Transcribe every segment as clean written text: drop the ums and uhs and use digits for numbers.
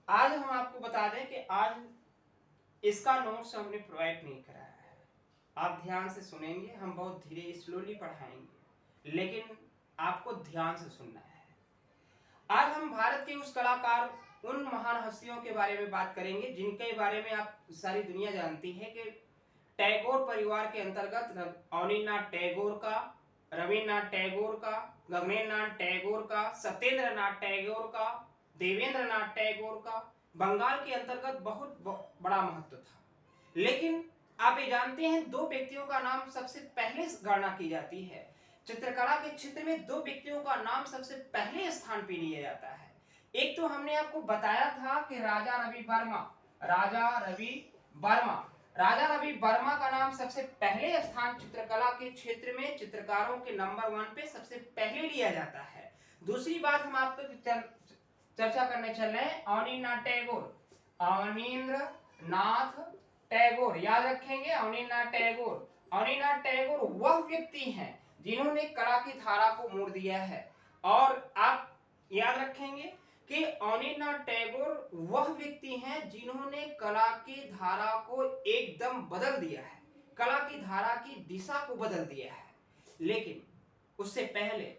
आज हम आपको बता दें कि आज इसका नोट्स हमने प्रोवाइड नहीं कराया है। आप ध्यान से सुनेंगे, हम बहुत धीरे स्लोली पढ़ाएंगे, लेकिन आपको ध्यान से सुनना है। आज हम भारत के उस कलाकार, उन महान हस्तियों के बारे में बात करेंगे जिनके बारे में आप सारी दुनिया जानती है कि टैगोर परिवार के अंतर्गत अवनीन्द्रनाथ टैगोर का, रविन्द्रनाथ टैगोर का, गगनेन्द्रनाथ टैगोर का, सत्येंद्रनाथ टैगोर का, देवेंद्रनाथ टैगोर का बंगाल के अंतर्गत बहुत बड़ा महत्व था। लेकिन आप ये जानते हैं, दो व्यक्तियों का नाम सबसे पहले गणना की जाती है। चित्रकला के क्षेत्र में दो व्यक्तियों का नाम सबसे पहले स्थान पे लिया जाता है। एक तो हमने आपको बताया था कि राजा रवि वर्मा, राजा रवि वर्मा राजा रवि वर्मा का नाम सबसे पहले स्थान चित्रकला के क्षेत्र में चित्रकारों के नंबर 1 पे सबसे पहले लिया जाता है। दूसरी बात हम आपको चर्चा करने चल रहे हैं अवनीन्द्रनाथ टैगोर। अवनीन्द्रनाथ टैगोर याद रखेंगे, अवनीन्द्रनाथ टैगोर। अवनीन्द्रनाथ टैगोर वह व्यक्ति हैं जिन्होंने कला की धारा को मोड़ दिया है। और आप याद रखेंगे कि अवनीन्द्रनाथ टैगोर वह व्यक्ति हैं जिन्होंने कला की धारा को एकदम बदल दिया है, कला की धारा की दिशा को बदल दिया है। लेकिन उससे पहले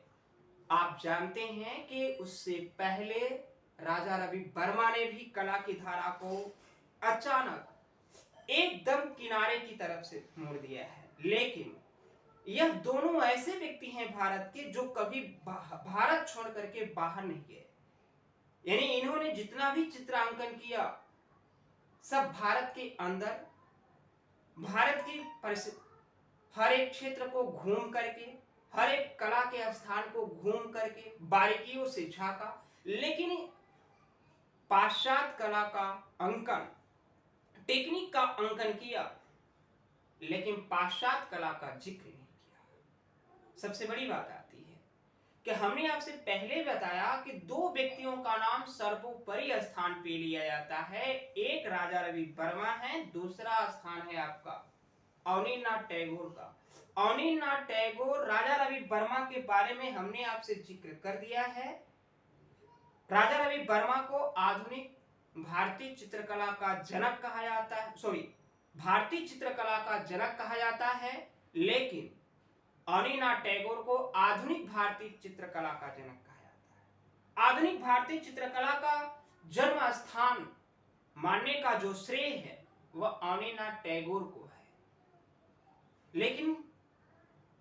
आप जानते हैं कि उससे पहले राजा रवि वर्मा ने भी कला की धारा को अचानक एकदम किनारे की तरफ से मोड़ दिया है। लेकिन यह दोनों ऐसे व्यक्ति हैं भारत के जो कभी भारत छोड़ करके बाहर नहीं गए। यानी इन्होंने जितना भी चित्रांकन किया सब भारत के अंदर, भारत की हर एक क्षेत्र को घूम करके, हर एक कला के स्थान को घूम करके बारीकियों से झांका। लेकिन पाश्चात्य कला का अंकन, टेक्निक का अंकन किया, लेकिन पाश्चात्य कला का जिक्र नहीं किया। सबसे बड़ी बात आती है कि हमने आपसे पहले बताया कि दो व्यक्तियों का नाम सर्वोपरि स्थान पे लिया जाता है। एक राजा रवि वर्मा है, दूसरा स्थान है आपका अवनीन्द्रनाथ टैगोर का। अवनीन्द्रनाथ टैगोर, राजा रवि वर्मा के बारे में हमने आपसे जिक्र कर दिया है। राजा रवि वर्मा को आधुनिक भारतीय चित्रकला का जनक कहा जाता है, भारतीय चित्रकला का जनक कहा जाता है। लेकिन अवनीन्द्रनाथ टैगोर को आधुनिक भारतीय चित्रकला का जनक कहा जाता है। आधुनिक भारतीय चित्रकला का जन्म स्थान मानने का जो श्रेय है वह अवनीन्द्रनाथ टैगोर को है। लेकिन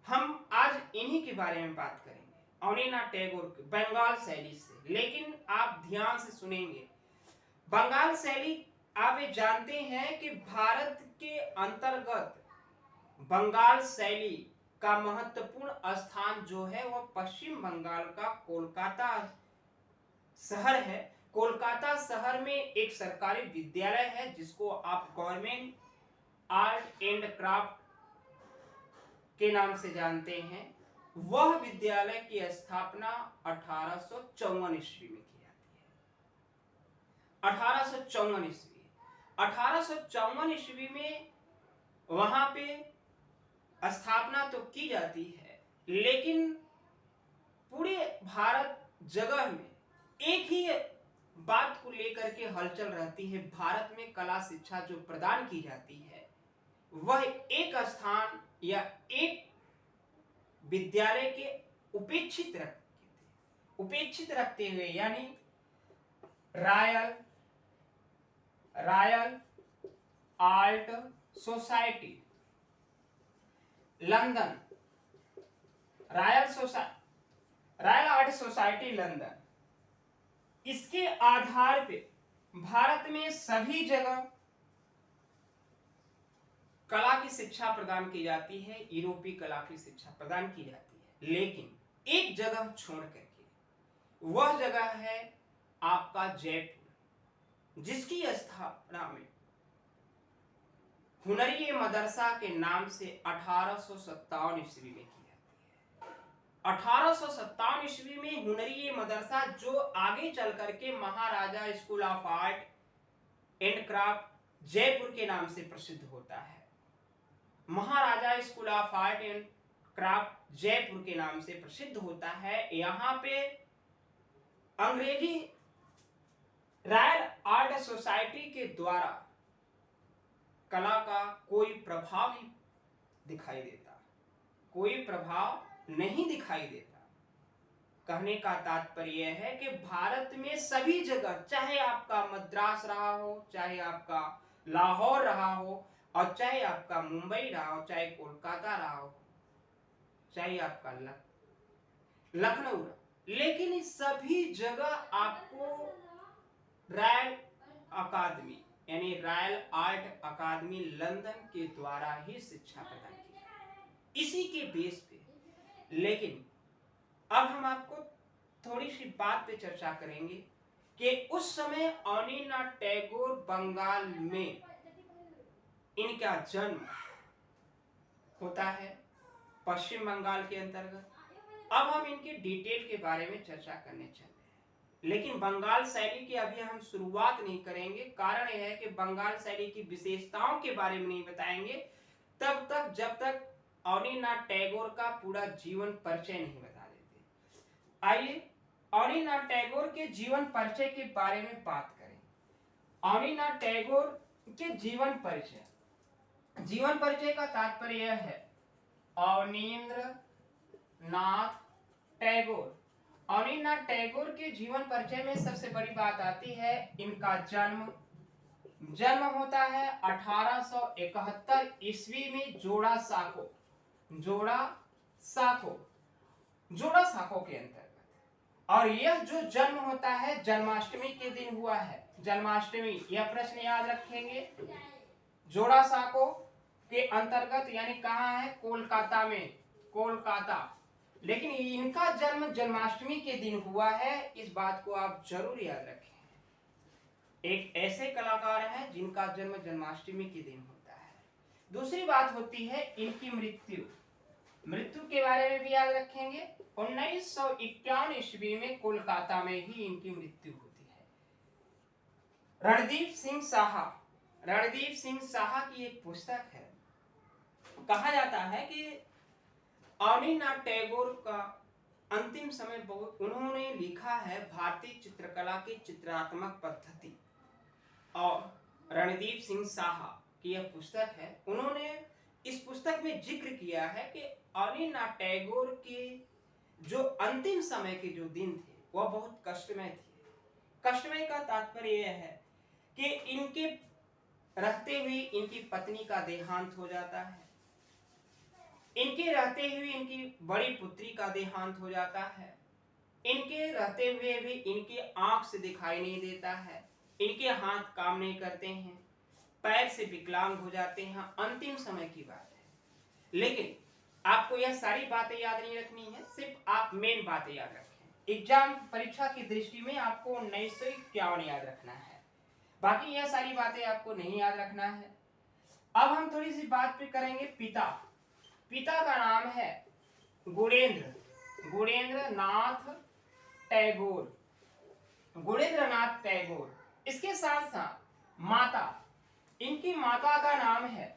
हम आज इन्हीं के बारे में बात करेंगे, अवनीन्द्रनाथ टैगोर के बंगाल शैली से। लेकिन आप ध्यान से सुनेंगे, बंगाल शैली आप ये जानते हैं कि भारत के अंतर्गत बंगाल शैली का महत्वपूर्ण स्थान जो है वह पश्चिम बंगाल का कोलकाता शहर है। कोलकाता शहर में एक सरकारी विद्यालय है जिसको आप गवर्नमेंट आर्ट एंड क्राफ्ट के नाम से जानते हैं। वह विद्यालय की स्थापना 1854 ईस्वी में की जाती है। 1854 ईस्वी, 1854 ईस्वी में वहां पे स्थापना तो की जाती है, लेकिन पूरे भारत जगह में एक ही बात को लेकर के हलचल रहती है। भारत में कला शिक्षा जो प्रदान की जाती है वह एक स्थान या एक विद्यालय के उपेक्षित रखते हुए, यानी royal art society London, royal art society London, इसके आधार पे भारत में सभी जगह कला की शिक्षा प्रदान की जाती है, यूरोपीय कला की शिक्षा प्रदान की जाती है। लेकिन एक जगह छोड़ करके, वह जगह है आपका जयपुर, जिसकी स्थापना में हुनरिये मदरसा के नाम से 1857 ईस्वी में की जाती है। 1857 ईस्वी में हुनरिये मदरसा जो आगे चल करके Maharaja school of art and craft Jaipur के नाम से प्रसिद्ध होता है। Maharaja school of art and craft Jaipur के नाम से प्रसिद्ध होता है। यहाँ पे अंग्रेजी रॉयल आर्ट सोसाइटी के द्वारा कला का कोई प्रभाव नहीं दिखाई देता, कोई प्रभाव नहीं दिखाई देता। कहने का तात्पर्य यह है कि भारत में सभी जगह, चाहे आपका मद्रास रहा हो, चाहे आपका लाहौर रहा हो, और चाहे आपका मुंबई रहा हो, चाहे कोलकाता रहा हो, चाहे आपका लखनऊ रहा, लेकिन इस सभी जगह आपको रॉयल अकादमी यानी रॉयल आर्ट अकादमी लंदन के द्वारा ही शिक्षा प्रदान की, इसी के बेस पे। लेकिन अब हम आपको थोड़ी सी बात पे चर्चा करेंगे कि उस समय अनिरुद्ध टैगोर बंगाल में इनका जन्म होता है, पश्चिम बंगाल के अंतर्गत। अब हम इनके डिटेल के बारे में चर्चा करने चल रहे हैं, लेकिन बंगाल शैली की अभी हम शुरुआत नहीं करेंगे। कारण यह है कि बंगाल शैली की विशेषताओं के बारे में नहीं बताएंगे तब तक जब तक अनिरुद्ध टैगोर का पूरा जीवन परिचय नहीं बता देते। आइए अनिरुद्ध टैगोर के जीवन परिचय के बारे में बात करें। अनिरुद्ध टैगोर के जीवन परिचय, जीवन परिचय का तात्पर्य यह है, अनिरुद्ध नाथ टैगोर। अनिरुद्ध टैगोर के जीवन परिचय में सबसे बड़ी बात आती है इनका जन्म होता है 1871 ईस्वी में जोड़ा साको के अंतर्गत। और यह जो जन्म होता है जन्माष्टमी के दिन हुआ है। जन्माष्टमी, यह प्रश्न याद रखेंगे। जोड़ा साको के अंतर्गत यानी कहाँ है? कोलकाता में, कोलकाता। लेकिन इनका जन्म जन्माष्टमी के दिन हुआ है, इस बात को आप जरूर याद रखें। एक ऐसे कलाकार हैं जिनका जन्म जन्माष्टमी के दिन होता है। दूसरी बात होती है इनकी मृत्यु के बारे में भी याद रखेंगे। 1951 ईस्वी में कोलकाता में ही इनकी मृत्यु होती है। रणदीप सिंह साहा की एक पुस्तक है। कहा जाता है कि अनिरुद्ध टैगोर का अंतिम समय बहुत, उन्होंने लिखा है भारतीय चित्रकला की चित्रात्मक पद्धति, और रणदीप सिंह साहा की यह पुस्तक है। उन्होंने इस पुस्तक में जिक्र किया है कि अनिरुद्ध टैगोर के जो अंतिम समय के जो दिन थे वह बहुत कष्टमय थे। कष्टमय का तात्पर्य यह है कि इनके रहते हुए इनकी पत्नी का देहांत हो जाता है, इनके रहते हुए इनकी बड़ी पुत्री का देहांत हो जाता है, इनके रहते हुए भी इनकी आंख से दिखाई नहीं देता है, इनके हाथ काम नहीं करते हैं, पैर से विकलांग हो जाते हैं। अंतिम समय की बात है। लेकिन आपको यह सारी बातें याद नहीं रखनी है, सिर्फ आप मेन बातें याद रखें। एग्जाम परीक्षा की दृष्टि में आपको 1951 याद रखना है, बाकी यह सारी बातें आपको नहीं याद रखना है। अब हम थोड़ी सी बात पे करेंगे पिता का नाम है गुणेंद्र नाथ टैगोर। इसके साथ साथ इनकी माता का नाम है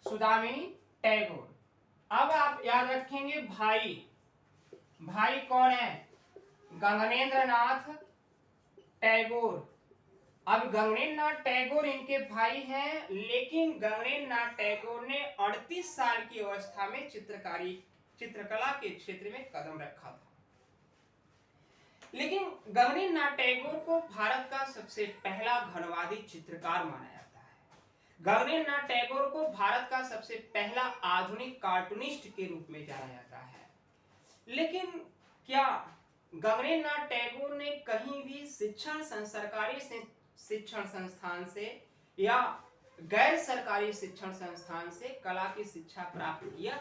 सुदामिनी टैगोर। अब आप याद रखेंगे भाई कौन है? गगनेंद्र नाथ टैगोर। अब गगनेंद्र नाथ टैगोर इनके भाई हैं, लेकिन गगनेंद्र नाथ टैगोर ने 38 साल की अवस्था में चित्रकला के क्षेत्र में कदम रखा था। लेकिन गगनेंद्र नाथ टैगोर को भारत का सबसे पहला घनवादी चित्रकार माना जाता है। गगनेंद्र नाथ टैगोर को भारत का सबसे पहला आधुनिक कार्टूनिस्ट के रूप में जाना जाता है। लेकिन क्या गगनेंद्र नाथ टैगोर ने कहीं भी सरकारी शिक्षण संस्थान से या गैर सरकारी शिक्षण संस्थान से कला की शिक्षा प्राप्त किया?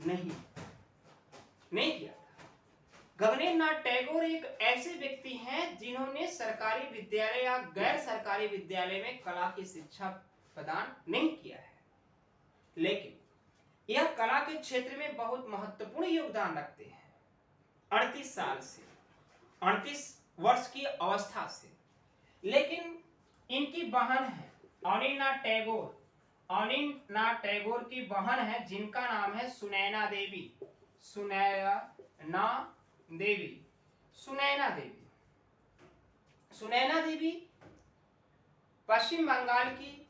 नहीं किया। गगनेंद्र नाथ टैगोर एक ऐसे व्यक्ति हैं जिन्होंने सरकारी विद्यालय या गैर सरकारी विद्यालय में कला की शिक्षा प्रदान नहीं किया है, लेकिन यह कला के क्षेत्र में बहुत महत्वपूर्ण योगदान रखते हैं। 38 वर्ष की अवस्था से। लेकिन इनकी बहन है अनिरुद्ध टैगोर, अनिनाथ टैगोर की बहन है जिनका नाम है सुनैना देवी। सुनैना देवी, सुनैना देवी, सुनैना देवी पश्चिम बंगाल की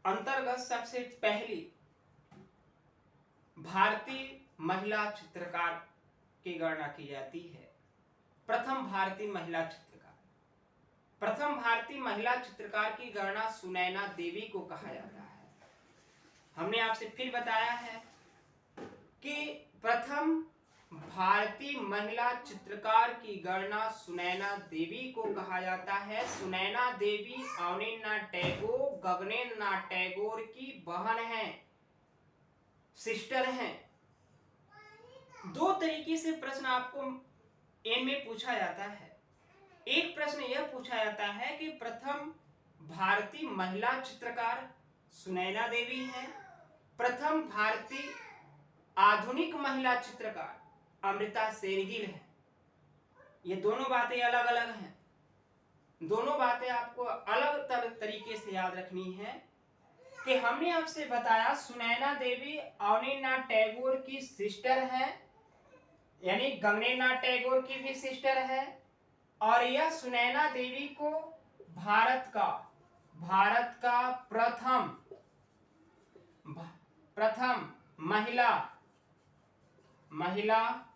अंतर्गत सबसे पहली भारतीय महिला चित्रकार की गणना की जाती है। प्रथम भारतीय महिला चित्रकार, प्रथम भारतीय महिला चित्रकार की गणना सुनैना देवी को कहा जाता है। हमने आपसे फिर बताया है कि प्रथम भारतीय महिला चित्रकार की गणना सुनैना देवी को कहा जाता है। सुनैना देवी अवनीन्द्रनाथ टैगोर, गगनेन्द्रनाथ टैगोर की बहन है, सिस्टर हैं। दो तरीके से प्रश्न आपको इनमें पूछा जाता है। एक प्रश्न यह पूछा जाता है कि प्रथम भारतीय महिला चित्रकार सुनैना देवी हैं, प्रथम भारतीय आधुनिक महिला चित्रकार अमृता शेरगिल है। ये दोनों बातें अलग अलग हैं, दोनों बातें आपको अलग तरीके से याद रखनी है कि हमने आपसे बताया सुनैना देवी अवनीन्द्रनाथ टैगोर की सिस्टर है, यानी गगनेन्द्रनाथ टैगोर की भी सिस्टर है, और यह सुनैना देवी को भारत का प्रथम महिला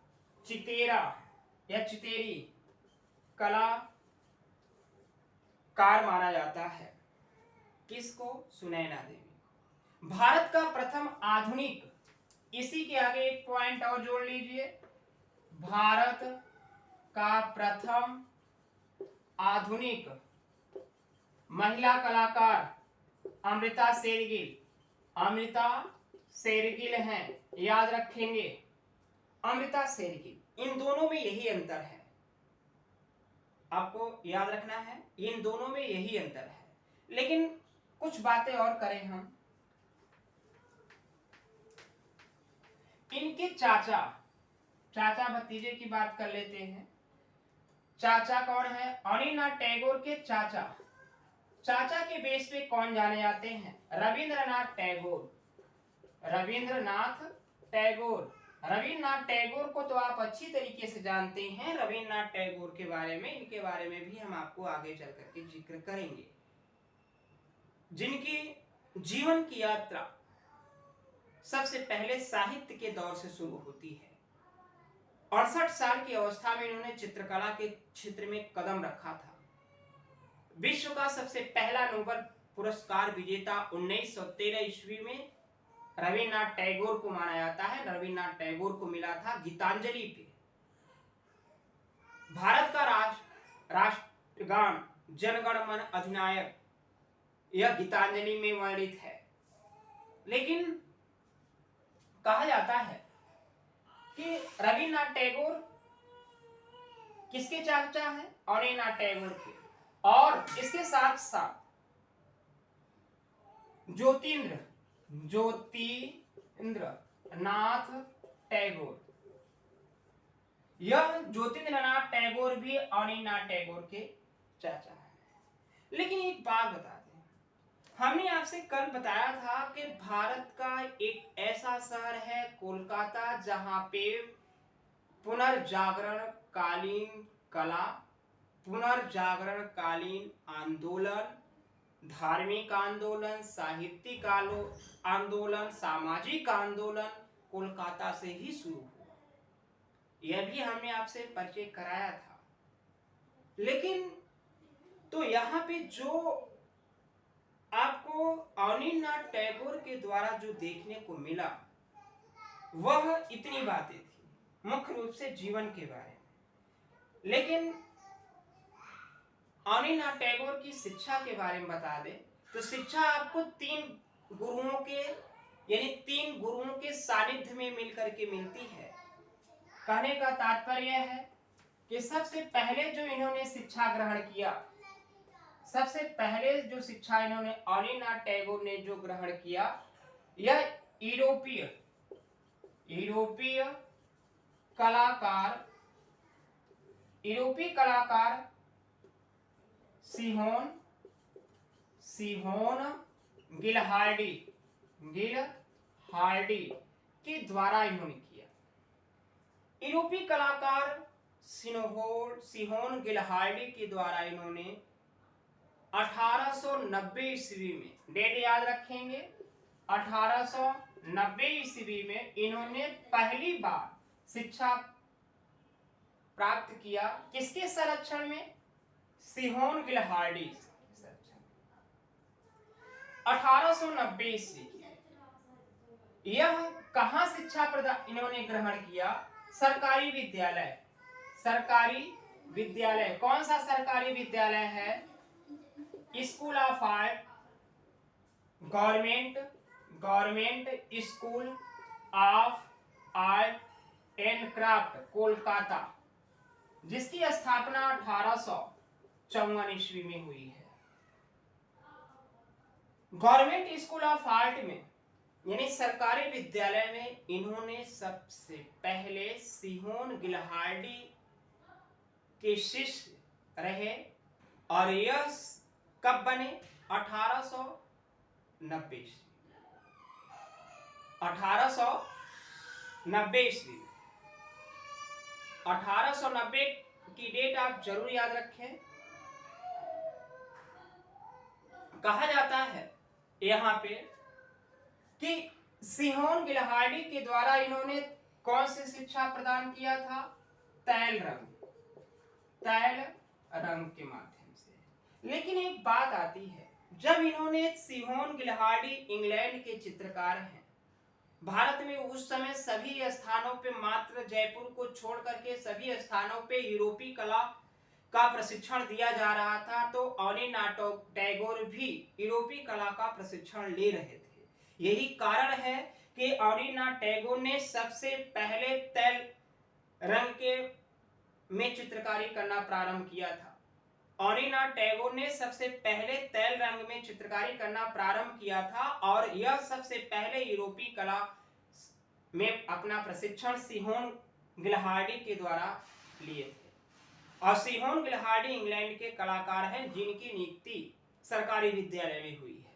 चितेरा या चितेरी कलाकार माना जाता है। किसको? सुनैना देवी को। भारत का प्रथम आधुनिक, इसी के आगे एक पॉइंट और जोड़ लीजिए, भारत का प्रथम आधुनिक महिला कलाकार अमृता शेरगिल, अमृता शेरगिल हैं, याद रखेंगे, अमृता शेरगिल। इन दोनों में यही अंतर है, आपको याद रखना है, इन दोनों में यही अंतर है। लेकिन कुछ बातें और करें हम। इनके चाचा भतीजे की बात कर लेते हैं। चाचा कौन है? अनिनाथ टैगोर के चाचा के बेस पे कौन जाने जाते हैं? रविंद्रनाथ टैगोर। रविंद्रनाथ टैगोर को तो आप अच्छी तरीके से जानते हैं। रविंद्रनाथ टैगोर के बारे में, इनके बारे में भी हम आपको आगे चल करके जिक्र करेंगे, जिनकी जीवन की यात्रा सबसे पहले साहित्य के दौर से शुरू होती है। 68 साल की अवस्था में इन्होंने चित्रकला के क्षेत्र में कदम रखा था। विश्व का सबसे पहला नोबेल पुरस्कार विजेता 1913 ईस्वी में रविन्द्रनाथ टैगोर को माना जाता है। रविन्द्रनाथ टैगोर को मिला था गीतांजलि पे। भारत का राष्ट्रगान जनगण मन अधिनायक, यह गीतांजलि में वर्णित है। लेकिन कहा जाता है कि रविन्द्रनाथ टैगोर किसके चाचा हैं? अनिनाथ टैगोर के। और इसके साथ साथ ज्योतिन्द्रनाथ टैगोर, यह ज्योतिन्द्रनाथ टैगोर भी अनिनाथ टैगोर के चाचा है। लेकिन एक बात बता दें, हमने आपसे कल बताया था कि भारत का एक ऐसा शहर है कोलकाता, जहां पे पुनर्जागरण कालीन कला, पुनर्जागरण कालीन आंदोलन, धार्मिक आंदोलन, साहित्यिक आंदोलन, सामाजिक आंदोलन कोलकाता से ही शुरू हुआ। यह भी हमने आपसे परिचय कराया था। लेकिन तो यहाँ पे जो आपको अनिनाथ टैगोर के द्वारा जो देखने को मिला, वह इतनी बातें थी, मुख्य रूप से जीवन के बारे में। लेकिन अनिनाथ टैगोर की शिक्षा के बारे में बता दें तो शिक्षा आपको तीन गुरुओं के सानिध्य में मिलकर के मिलती है। कहने का तात्पर्य है कि सबसे पहले जो इन्होंने शिक्षा ग्रहण किया, सबसे पहले जो शिक्षा इन्होंने अनिनाथ टैगोर ने जो ग्रहण किया, यह यूरोपीय कलाकार सिहोन गिलहार्डी के द्वारा इन्होंने किया। यूरोपीय कलाकार सिहोन गिलहार्डी के द्वारा इन्होंने 1890 ईस्वी में, डेट याद रखेंगे, 1890 ईस्वी में इन्होंने पहली बार शिक्षा प्राप्त किया। किसके संरक्षण में? सिहोन गिलहार्डी संरक्षण। 1890 ईस्वी यह कहां शिक्षा प्रदान इन्होंने ग्रहण किया? सरकारी विद्यालय। कौन सा सरकारी विद्यालय है? School of art, government school of art and craft, Kolkata, जिसकी स्थापना 1854 ईस्वी में हुई है। गवर्नमेंट स्कूल ऑफ आर्ट में यानी सरकारी विद्यालय में इन्होंने सबसे पहले सिहोन गिलहार्डी के शिष्य रहे और यह कब बने? 1890 ईस्वी। 1890 की डेट आप जरूर याद रखें। कहा जाता है यहाँ पे कि सिहोन गिलहार्डी के द्वारा इन्होंने कौन सी शिक्षा प्रदान किया था? तैल रंग के माध्यम से। लेकिन एक बात आती है, जब इन्होंने सिहोन गिलहार्डी इंग्लैंड के चित्रकार हैं, भारत में उस समय सभी स्थानों पे, मात्र जयपुर को छोड़ करके सभी स्थानों पे यूरोपीय कला का प्रशिक्षण दिया जा रहा था, तो अनीनाथ टैगोर भी यूरोपीय कला का प्रशिक्षण ले रहे थे। यही कारण है कि अनीनाथ टैगोर ने सबसे पहले तैल रंग के में चित्रकारी करना प्रारंभ किया था। अनीनाथ टैगोर ने सबसे पहले तैल रंग में चित्रकारी करना प्रारंभ किया था और यह सबसे पहले यूरोपीय कला में अपना प्रशिक्षण सिहोन गिलहार्डी के द्वारा लिए थे। और सिहोन गिलहार्डी इंग्लैंड के कलाकार हैं जिनकी नियुक्ति सरकारी विद्यालय में हुई है।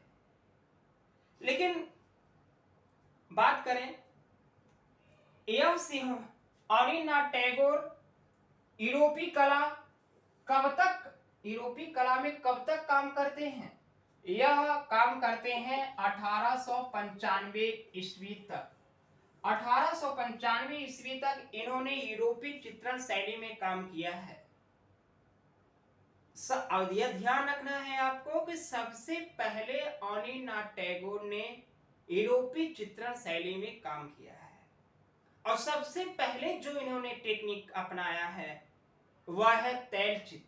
लेकिन बात करें, यह अनीनाथ टैगोर यूरोपीय कला में कब तक काम करते हैं? यह काम करते हैं 1895 ईस्वी तक। 1895 ईस्वी तक इन्होंने यूरोपीय चित्रण शैली में काम किया है। यह ध्यान रखना है आपको कि सबसे पहले अनीनाथ टैगोर ने यूरोपीय चित्रण शैली में काम किया है और सबसे पहले जो इन्होंने टेक्निक अपनाया है वह है तैल चित्रण।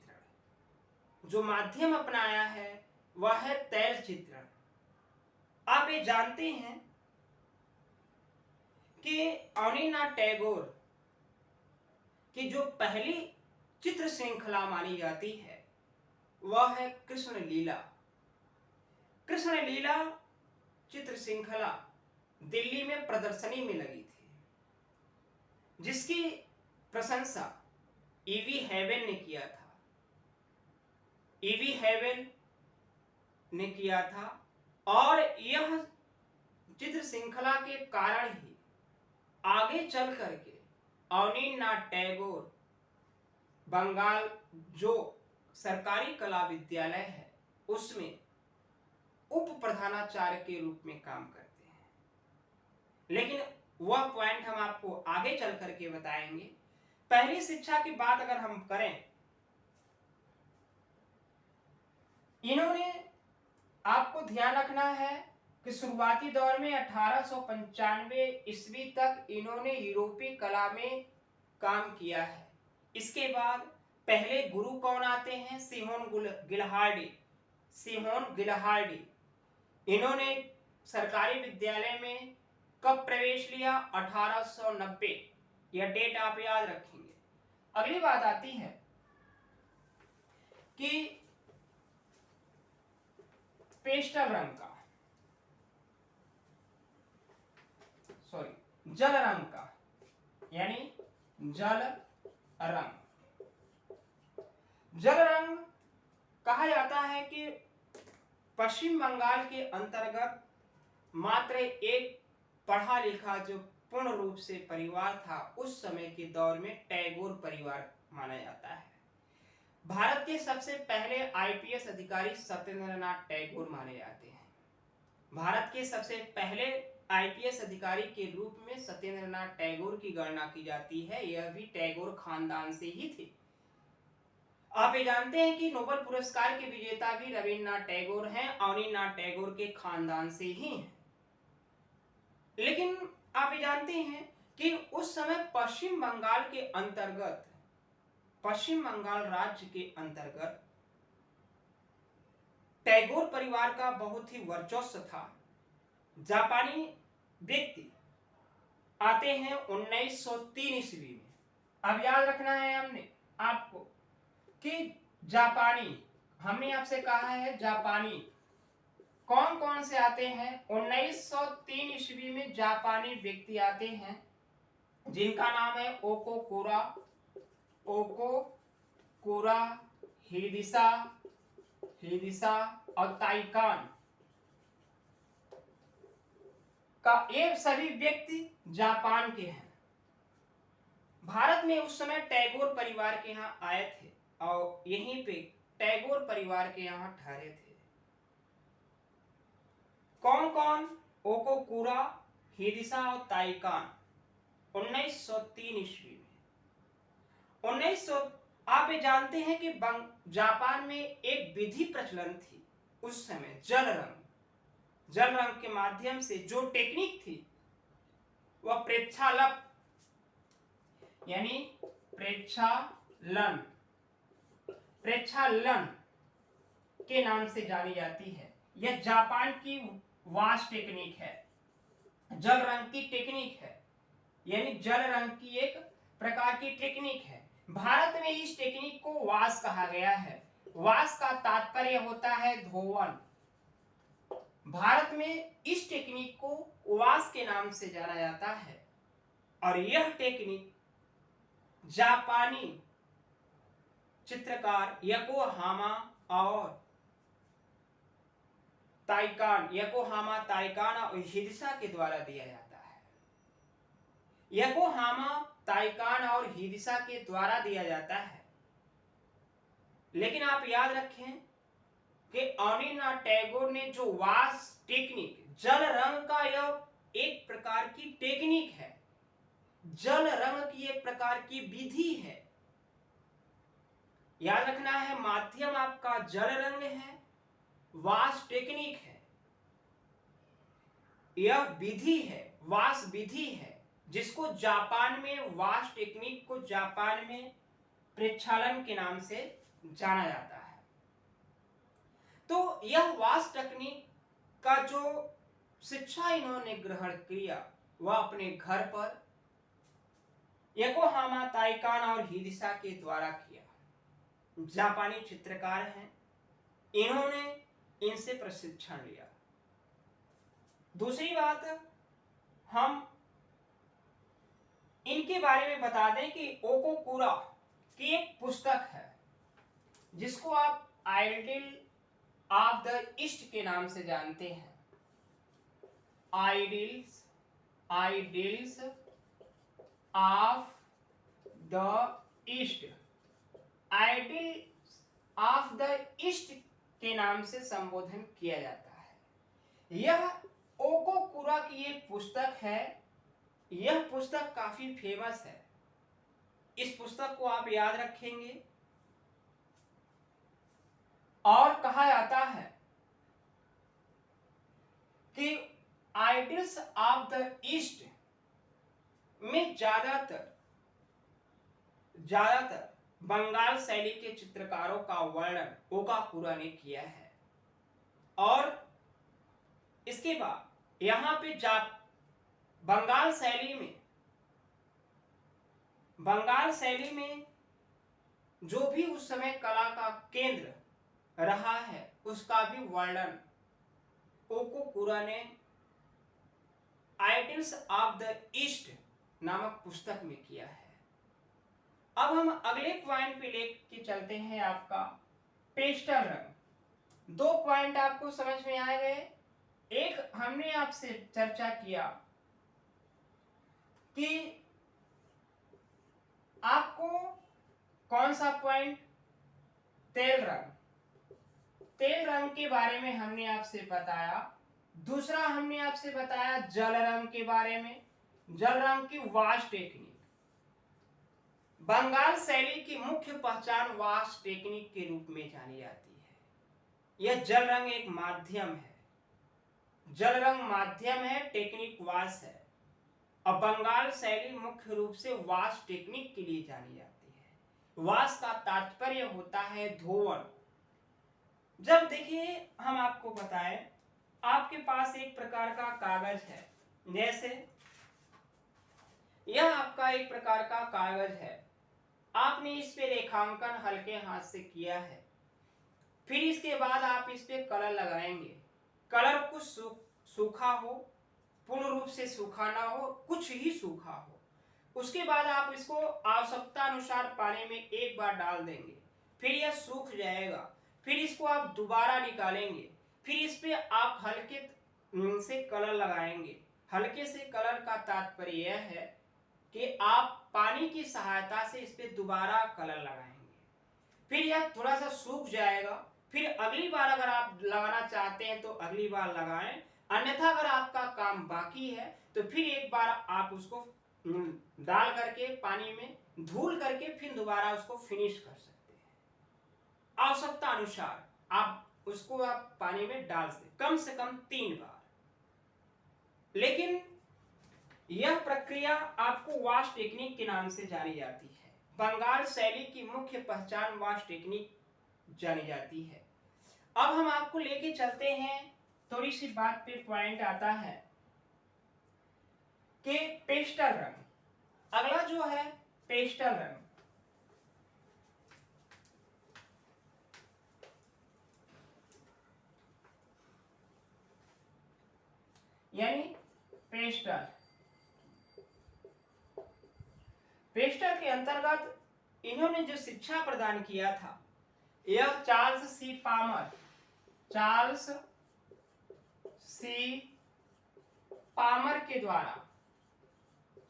जो माध्यम अपनाया है वह है तैल चित्रण। आप ये जानते हैं कि अनीनाथ टैगोर की जो पहली चित्र श्रृंखला मानी जाती है वह है कृष्ण लीला। कृष्ण लीला चित्र श्रृंखला दिल्ली में प्रदर्शनी में लगी थी, जिसकी प्रशंसा ईवी हेवन ने किया था। ईवी हेवन ने किया था और यह चित्र श्रृंखला के कारण ही आगे चल करके अनीनाथ टैगोर बंगाल जो सरकारी कला विद्यालय है उसमें उप प्रधानाचार्य के रूप में काम करते हैं। लेकिन वह पॉइंट हम आपको आगे चल करके बताएंगे। पहली शिक्षा की बात अगर हम करें, इन्होंने, आपको ध्यान रखना है कि शुरुआती दौर में 1895 ईस्वी तक इन्होंने यूरोपीय कला में काम किया है। इसके बाद पहले गुरु कौन आते हैं? सिहोन गिलहार्डी। इन्होंने सरकारी विद्यालय में कब प्रवेश लिया? 1890। यह डेट आप याद रखेंगे। अगली बात आती है कि पेस्टल रंग का, जल रंग का, यानी जल रंग कहा जाता है कि पश्चिम बंगाल के अंतर्गत मात्र एक पढ़ा लिखा जो पूर्ण रूप से परिवार था उस समय के दौर में टैगोर परिवार माना जाता है। भारत के सबसे पहले आईपीएस अधिकारी सत्येंद्र नाथ टैगोर माने जाते हैं। भारत के सबसे पहले आईपीएस अधिकारी के रूप में सत्येंद्र नाथ टैगोर की गणना की जाती है। यह भी टैगोर खानदान से ही थे। आप ये जानते हैं कि नोबेल पुरस्कार के विजेता भी रविन्द्रनाथ टैगोर हैं, अवनींद्रनाथ टैगोर के खानदान से ही हैं। लेकिन आप ये जानते हैं कि उस समय पश्चिम बंगाल के अंतर्गत, पश्चिम बंगाल राज्य के अंतर्गत टैगोर परिवार का बहुत ही वर्चस्व था। जापानी व्यक्ति आते हैं 1903 ईस्वी में। अब याद रखना है हमने आपको कि जापानी, हमने आपसे कहा है जापानी कौन कौन से आते हैं। 1903 ईस्वी में जापानी व्यक्ति आते हैं जिनका नाम है ओकोकुरा, हिदिसा और ताइकान का, ये सभी व्यक्ति जापान के हैं। भारत में उस समय टैगोर परिवार के यहाँ आए थे और यहीं पे टैगोर परिवार के यहाँ ठहरे थे। कौन कौन? ओकोकुरा, हिदिसा और ताइकान 1903 ईस्वी में। 1900 आप ये जानते हैं कि जापान में एक विधि प्रचलन थी उस समय, जल रंग के माध्यम से जो टेक्निक थी वह प्रेक्षालप यानी प्रेक्षालन के नाम से जानी जाती है। यह जापान की वास्ट टेक्निक है, जल रंग की टेक्निक है, यानी जल रंग की एक प्रकार की टेक्निक है। भारत में इस टेक्निक को वास कहा गया है। वास का तात्पर्य होता है धोवन। भारत में इस टेक्निक को वास के नाम से जाना जाता है और यह टेक्निक जापानी चित्रकार योकोहामा ताइकान और हिदिसा के द्वारा दिया जाता है। योकोहामा, ताइकान और हिदिसा के द्वारा दिया जाता है। लेकिन आप याद रखें कि अवनींद्रनाथ टैगोर ने जो वास टेक्निक, जल रंग का यह एक प्रकार की टेक्निक है, जल रंग की एक प्रकार की विधि है। याद रखना है, माध्यम आपका जल रंग है, वास टेक्निक है, यह विधि है, वास विधि है, जिसको जापान में वास टेक्निक को जापान में प्रेक्षालन के नाम से जाना जाता है। तो यह वास टेक्निक का जो शिक्षा इन्होंने ग्रहण किया वह अपने घर पर योकोहामा, ताइकान और हिदिसा के द्वारा किया। जापानी चित्रकार हैं, इन्होंने इनसे प्रशिक्षण लिया। दूसरी बात, हम इनके बारे में बता दें कि ओकोकुरा की एक पुस्तक है जिसको आप आइडियल ऑफ द ईस्ट के नाम से जानते हैं। Ideals of the east, ideal of the east के नाम से संबोधन किया जाता है। यह ओकोकुरा की एक पुस्तक है। यह पुस्तक काफी फेमस है। इस पुस्तक को आप याद रखेंगे और कहा जाता है कि आइडियल्स ऑफ द ईस्ट में ज्यादातर बंगाल शैली के चित्रकारों का वर्णन ओकोकुरा ने किया है। और इसके बाद यहां पे बंगाल शैली में जो भी उस समय कला का केंद्र रहा है उसका भी वर्णन ओकोकुरा ने आइडियल्स ऑफ द ईस्ट नामक पुस्तक में किया है। अब हम अगले पॉइंट पे लेके चलते हैं, आपका पेस्टल रंग। दो पॉइंट आपको समझ में आ गए। एक हमने आपसे चर्चा किया कि आपको कौन सा पॉइंट, तेल रंग, तेल रंग के बारे में हमने आपसे बताया। दूसरा हमने आपसे बताया जल रंग के बारे में, जल रंग की वाश टेक्निक। बंगाल शैली की मुख्य पहचान वाश टेक्निक के रूप में जानी जाती है। यह जल रंग एक माध्यम है, जल रंग माध्यम है, टेक्निक वाश है। और बंगाल शैली मुख्य रूप से वाश टेक्निक के लिए जानी जाती है। वाश का तात्पर्य होता है धोवन। जब देखिए हम आपको बताएं, आपके पास एक प्रकार का कागज है, जैसे यह आपका एक प्रकार का कागज है, आपने इस पे रेखांकन हल्के हाथ से किया है। फिर इसके बाद आप इस पे कलर लगाएंगे। कलर कुछ सूखा हो, पूर्ण रूप से सूखा ना हो, कुछ ही सूखा हो। उसके बाद आप इसको आवश्यकता अनुसार पानी में एक बार डाल देंगे, फिर यह सूख जाएगा। फिर इसको आप दोबारा निकालेंगे, फिर इस पे आप हल्के से कलर लगाएंगे। हल्के से कलर का तात्पर्य यह है कि आप पानी की सहायता से इस पे दोबारा कलर लगाएंगे। फिर यह थोड़ा सा सूख जाएगा, फिर अगली बार अगर आप लगाना चाहते हैं तो अगली बार लगाएं, अन्यथा अगर आपका काम बाकी है तो फिर एक बार आप उसको डाल करके पानी में धुल करके फिर दोबारा उसको फिनिश कर सकते हैं। आवश्यकता अनुसार आप उसको आप पानी में डाल सकते, कम से कम 3 बार। लेकिन यह प्रक्रिया आपको वाश टेक्निक के नाम से जानी जाती है। बंगाल शैली की मुख्य पहचान वाश टेक्निक जानी जाती है। अब हम आपको लेके चलते हैं, थोड़ी सी बात पे पॉइंट आता है कि पेस्टल रंग। अगला जो है पेस्टल रंग, यानी पेस्टल। पेस्टल के अंतर्गत इन्होंने जो शिक्षा प्रदान किया था, यह चार्ल्स सी पामर, चार्ल्स सी पामर के द्वारा,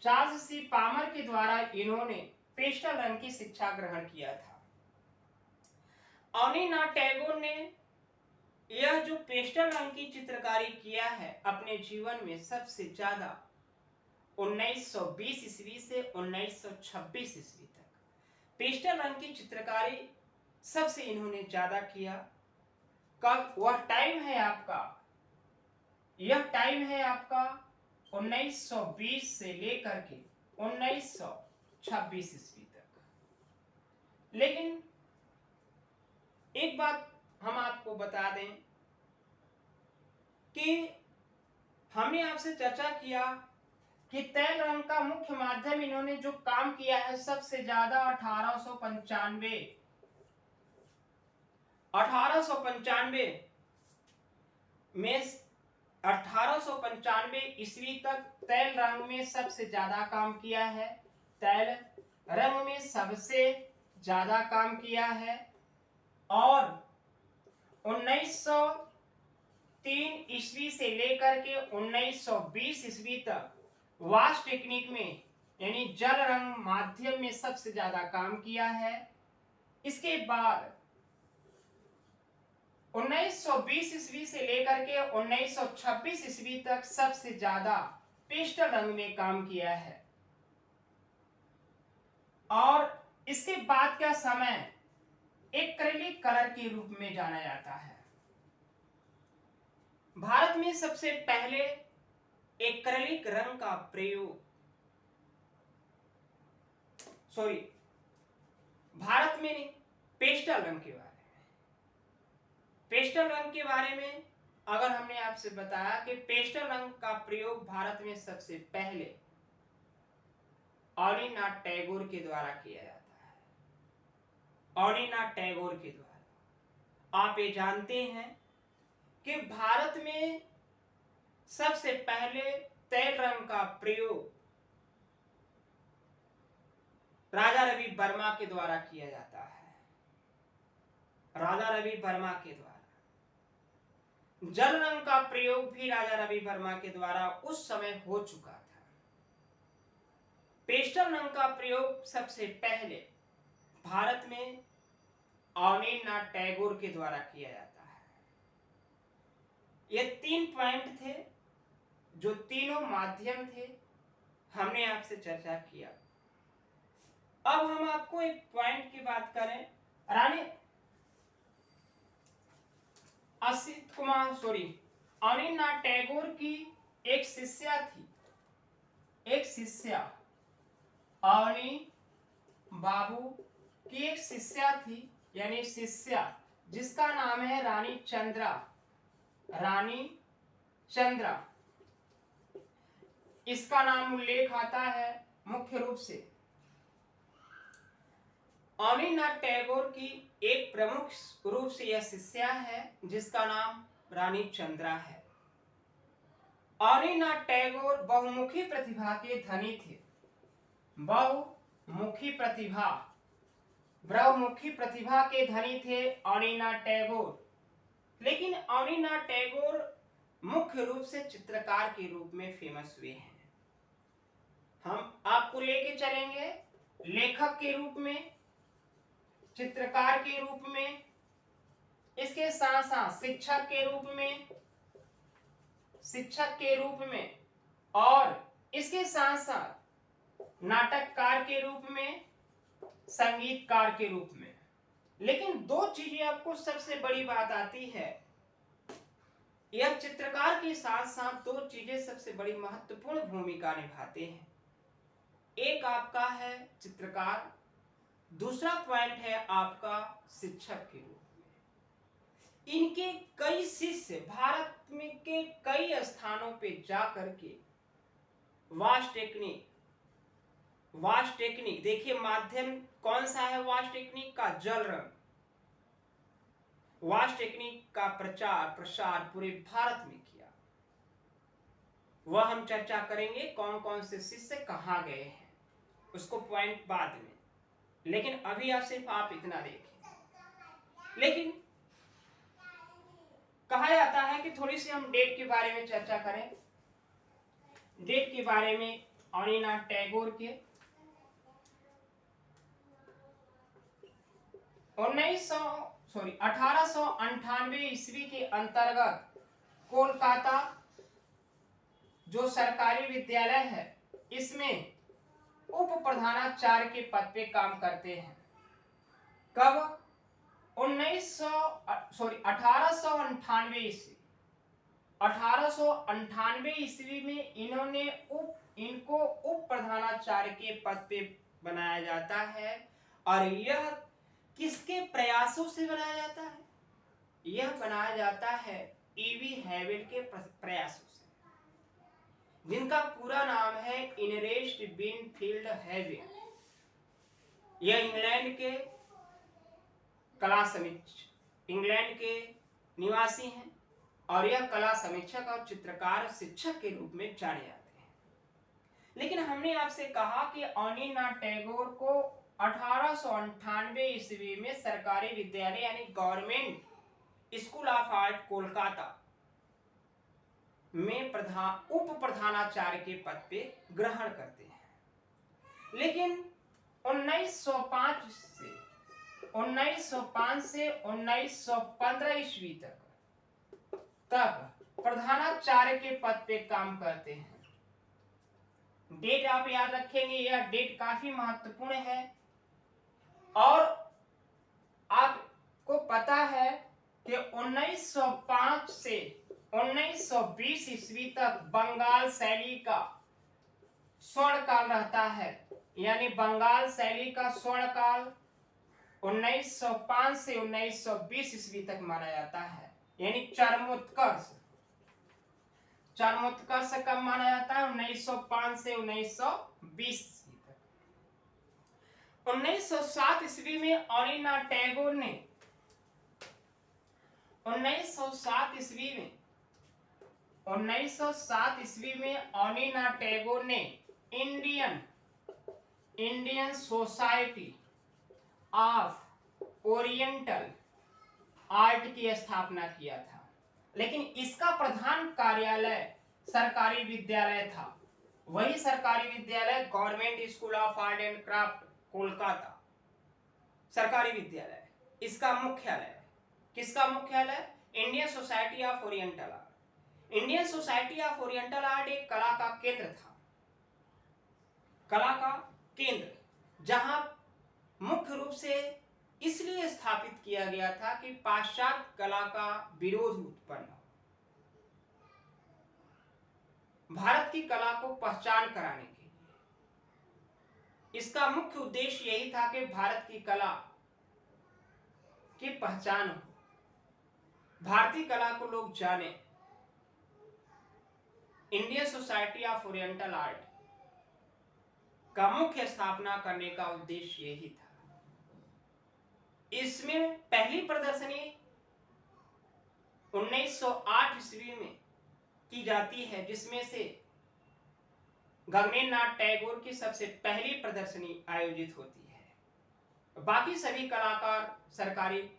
चार्ल्स सी पामर के द्वारा इन्होंने पेस्टल रंग की शिक्षा ग्रहण किया था। अनीनाथ टैगोर ने यह जो पेस्टल रंग की चित्रकारी किया है अपने जीवन में सबसे ज्यादा 1920 ईस्वी से 1926 ईस्वी तक पेस्टल रंग की चित्रकारी सबसे इन्होंने ज्यादा किया। कब? वह टाइम है आपका, यह टाइम है आपका 1920 से लेकर के 1926 ईस्वी तक। लेकिन एक बात हम आपको बता दें कि हमने आपसे चर्चा किया कि तेल रंग का मुख्य माध्यम इन्होंने जो काम किया है सबसे ज्यादा 1895 में 1895 ईस्वी तक तेल रंग में सबसे ज्यादा काम किया है। तेल रंग में सबसे ज्यादा काम किया है। और 1903 ईस्वी से लेकर के 1920 ईस्वी तक वाश टेक्निक में यानी जल रंग माध्यम में सबसे ज्यादा काम किया है। इसके बाद 1920 ईस्वी से लेकर के 1926 ईस्वी तक सबसे ज्यादा पेस्टल रंग में काम किया है। और इसके बाद का समय एक्रिलिक कलर के रूप में जाना जाता है। भारत में सबसे पहले एक्रिलिक रंग का प्रयोग, भारत में नहीं, पेस्टल रंग के बारे में, पेस्टल रंग के बारे में अगर हमने आपसे बताया कि पेस्टल रंग का प्रयोग भारत में सबसे पहले अनीनाथ टैगोर के द्वारा किया जाता है। अनीनाथ टैगोर के द्वारा। आप ये जानते हैं कि भारत में सबसे पहले तेल रंग का प्रयोग राजा रवि वर्मा के द्वारा किया जाता है। राजा रवि वर्मा के द्वारा जल रंग का प्रयोग भी राजा रवि वर्मा के द्वारा उस समय हो चुका था। पेस्टल रंग का प्रयोग सबसे पहले भारत में अवनींद्रनाथ टैगोर के द्वारा किया जाता है। ये 3 पॉइंट थे, जो तीनों माध्यम थे, हमने आपसे चर्चा किया। अब हम आपको एक पॉइंट की बात करें। रानी अवनींद्रनाथ टैगोर की एक शिष्या थी, एक शिष्या अवनी बाबू की एक शिष्या थी, यानी शिष्या जिसका नाम है रानी चंद्रा। रानी चंद्रा इसका नाम उल्लेख आता है मुख्य रूप से अवनींद्रनाथ टैगोर की एक प्रमुख रूप से यह शिष्या है जिसका नाम रानी चंद्रा है। अवनींद्रनाथ टैगोर बहुमुखी प्रतिभा के धनी थे। बहुमुखी प्रतिभा के धनी थे अवनींद्रनाथ टैगोर। लेकिन अवनींद्रनाथ टैगोर मुख्य रूप से चित्रकार के रूप में फेमस हुए हैं। हम आपको लेके चलेंगे लेखक के रूप में, चित्रकार के रूप में, इसके साथ साथ शिक्षक के रूप में और इसके साथ साथ नाटककार के रूप में, संगीतकार के रूप में। लेकिन 2 चीजें आपको सबसे बड़ी बात आती है, यह चित्रकार के साथ साथ 2 चीजें सबसे बड़ी महत्वपूर्ण भूमिका निभाते हैं। एक आपका है चित्रकार, दूसरा पॉइंट है आपका शिक्षक के रूप में। इनके कई शिष्य भारत में के कई स्थानों पे जा करके वास्ट टेक्निक देखिए, माध्यम कौन सा है वास्ट टेक्निक का? जल रंग। वास्ट टेक्निक का प्रचार प्रसार पूरे भारत में किया। वह हम चर्चा करेंगे कौन कौन से शिष्य कहाँ गए हैं, उसको पॉइंट बाद में। लेकिन अभी आप सिर्फ आप इतना देखें। लेकिन कहा जाता है कि थोड़ी सी हम डेट के बारे में चर्चा करें। डेट के बारे में अवनींद्रनाथ टैगोर के 1898 ईस्वी के अंतर्गत कोलकाता जो सरकारी विद्यालय है इसमें उप प्रधानाचार्य के पद पे काम करते हैं। कब? 1898 ईस्वी में इनको उप प्रधानाचार्य के पद पे बनाया जाता है। और यह किसके प्रयासों से बनाया जाता है? यह बनाया जाता है ईवी हैविल के प्रयासों से, जिनका पूरा नाम है इनरेस्ट विनफील्ड हैविल। यह इंग्लैंड के निवासी हैं और यह कला समीक्षक और चित्रकार शिक्षक के रूप में जाने जाते हैं। लेकिन हमने आपसे कहा कि अवनींद्रनाथ टैगोर को 1898 ईस्वी में सरकारी विद्यालय यानी government school of art Kolkata में उप प्रधानाचार्य के पद पे ग्रहण करते हैं। लेकिन 1905 से 1915 ईस्वी तक प्रधानाचार्य के पद पे काम करते हैं। डेट आप याद रखेंगे, यह डेट काफी महत्वपूर्ण है। और आपको पता है कि 1905 से 1920 ईस्वी तक बंगाल शैली का स्वर्णकाल रहता है। यानी बंगाल शैली का स्वर्णकाल 1905 से 1920 ईस्वी तक माना जाता है। यानी चरमोत्कर्ष कब माना जाता है? 1905 से 1920 तक। 1907 ईस्वी में अवनींद्रनाथ टैगोर ने 1907 ईस्वी में अवनींद्रनाथ टैगोर ने Indian society of oriental art की स्थापना किया था। लेकिन इसका प्रधान कार्यालय सरकारी विद्यालय था। वही सरकारी विद्यालय government school of art and craft Kolkata, सरकारी विद्यालय, इसका मुख्यालय। किसका मुख्यालय? Indian society of oriental art. Indian society of oriental art एक कला का केंद्र था, कला का केंद्र, जहां मुख्य रूप से इसलिए स्थापित किया गया था कि पाश्चात्य कला का विरोध उत्पन्न हो, भारत की कला को पहचान कराने के लिए। इसका मुख्य उद्देश्य यही था कि भारत की कला की पहचान हो, भारतीय कला को लोग जाने। Indian society of oriental art का मुख्य स्थापना करने का उद्देश्य यही था। इसमें पहली प्रदर्शनी 1908 ईस्वी में की जाती है, जिसमें से गगनेन्द्र नाथ टैगोर की सबसे पहली प्रदर्शनी आयोजित होती है। बाकी सभी कलाकार सरकारी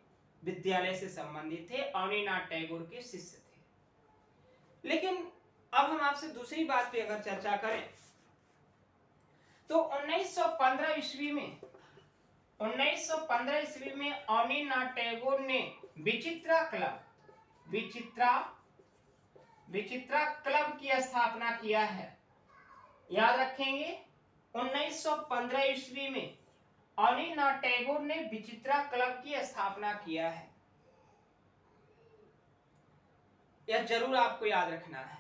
विद्यालय से संबंधित थे, अवनीनाथ टैगोर के शिष्य थे। लेकिन अब हम आपसे दूसरी बात पे अगर चर्चा करें तो 1915 ईस्वी में अवनीनाथ टैगोर ने विचित्रा क्लब की स्थापना किया है। याद रखेंगे, 1915 ईस्वी में अवनीनाथ टैगोर ने विचित्रा क्लब की स्थापना किया है। यह जरूर आपको याद रखना है।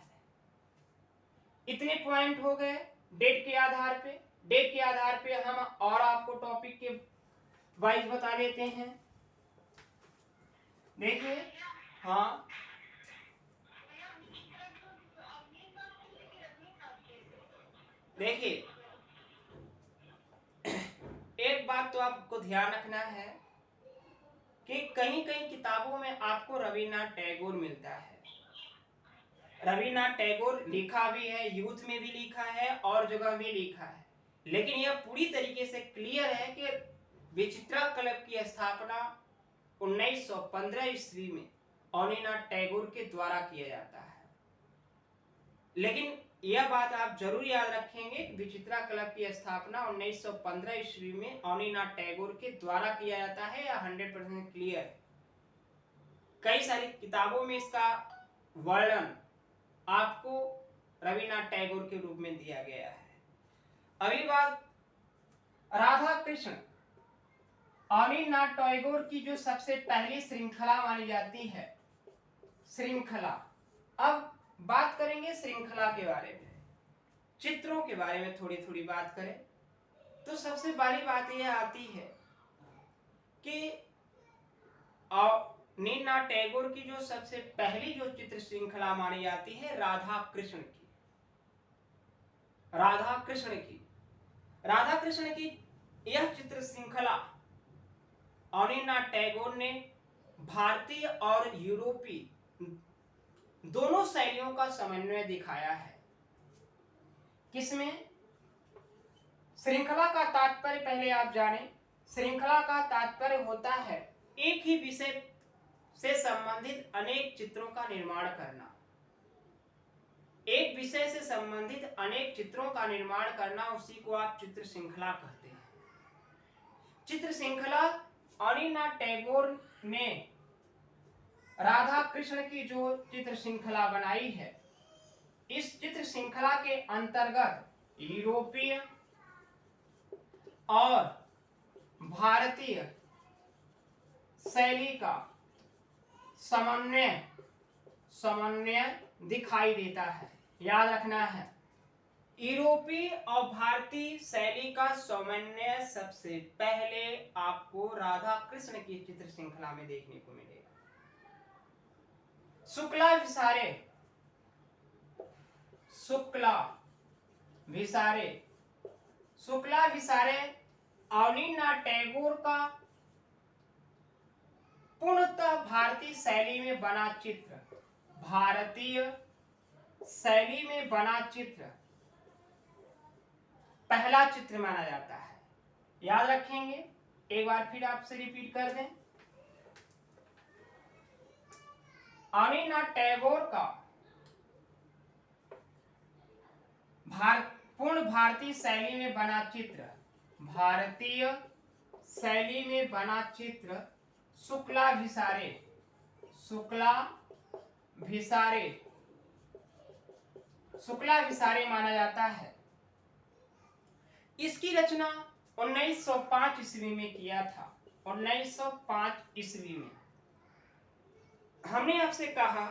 इतने पॉइंट हो गए डेट के आधार पे। डेट के आधार पे हम और आपको टॉपिक के वाइज बता देते हैं। देखिए, हाँ, देखिए एक बात तो आपको ध्यान रखना है कि कहीं कहीं किताबों में आपको रविन्द्रनाथ टैगोर मिलता है। रविन्द्रनाथ टैगोर लिखा भी है, यूथ में भी लिखा है और जगह भी लिखा है, लेकिन यह पूरी तरीके से क्लियर है कि विचित्रा क्लब की स्थापना 1915 ईस्वी में अवनीनाथ टैगोर के द्वारा किया जाता है। लेकिन यह बात आप जरूर याद रखेंगे कि विचित्रा क्लब की स्थापना 1915 ईस्वी में अवनीनाथ टैगोर के द्वारा किया जाता है, या 100% क्लियर है। कई सारी किताबों में इसका वर्णन आपको रविन्द्रनाथ टैगोर के रूप में दिया गया है। अगली बात, राधा कृष्ण। अवनीनाथ टैगोर की जो सबसे पहली श्रृंखला मानी जाती है, श्रृंखला। अब बात करेंगे श्रृंखला के बारे में, चित्रों के बारे में थोड़ी थोड़ी बात करें तो सबसे बड़ी बात यह आती है कि अवनीनाथ टैगोर की जो सबसे पहली जो चित्र श्रृंखला मानी जाती है राधा कृष्ण की यह चित्र श्रृंखला अवनीनाथ टैगोर ने भारतीय और यूरोपीय दोनों शैलियों का समन्वय दिखाया है। किसमें? श्रृंखला का तात्पर्य पहले आप जाने। श्रृंखला का तात्पर्य होता है एक ही विषय से संबंधित अनेक चित्रों का निर्माण करना। एक विषय से संबंधित अनेक चित्रों का निर्माण करना, उसी को आप चित्र श्रृंखला कहते हैं। चित्र श्रृंखला अवनीनाथ टैगोर ने राधा कृष्ण की जो चित्र श्रृंखला बनाई है, इस चित्र श्रृंखला के अंतर्गत यूरोपीय और भारतीय शैली का समन्वय दिखाई देता है। याद रखना है, यूरोपीय और भारतीय शैली का समन्वय सबसे पहले आपको राधा कृष्ण की चित्र श्रृंखला में देखने को मिलेगा। शुक्ला विसारे अवनीनाथ टैगोर का पूर्णतः भारतीय शैली में बना चित्र, पहला चित्र माना जाता है। याद रखेंगे, एक बार फिर आपसे रिपीट कर दें। अनिना टैगोर का पूर्ण भारतीय शैली में बना चित्र, भारतीय शैली में बना चित्र शुक्लाभिसारे, शुक्लाभिसारे, शुक्लाभिसारे माना जाता है। इसकी रचना 1905 ईस्वी में किया था। 1905 ईस्वी में हमने आपसे कहा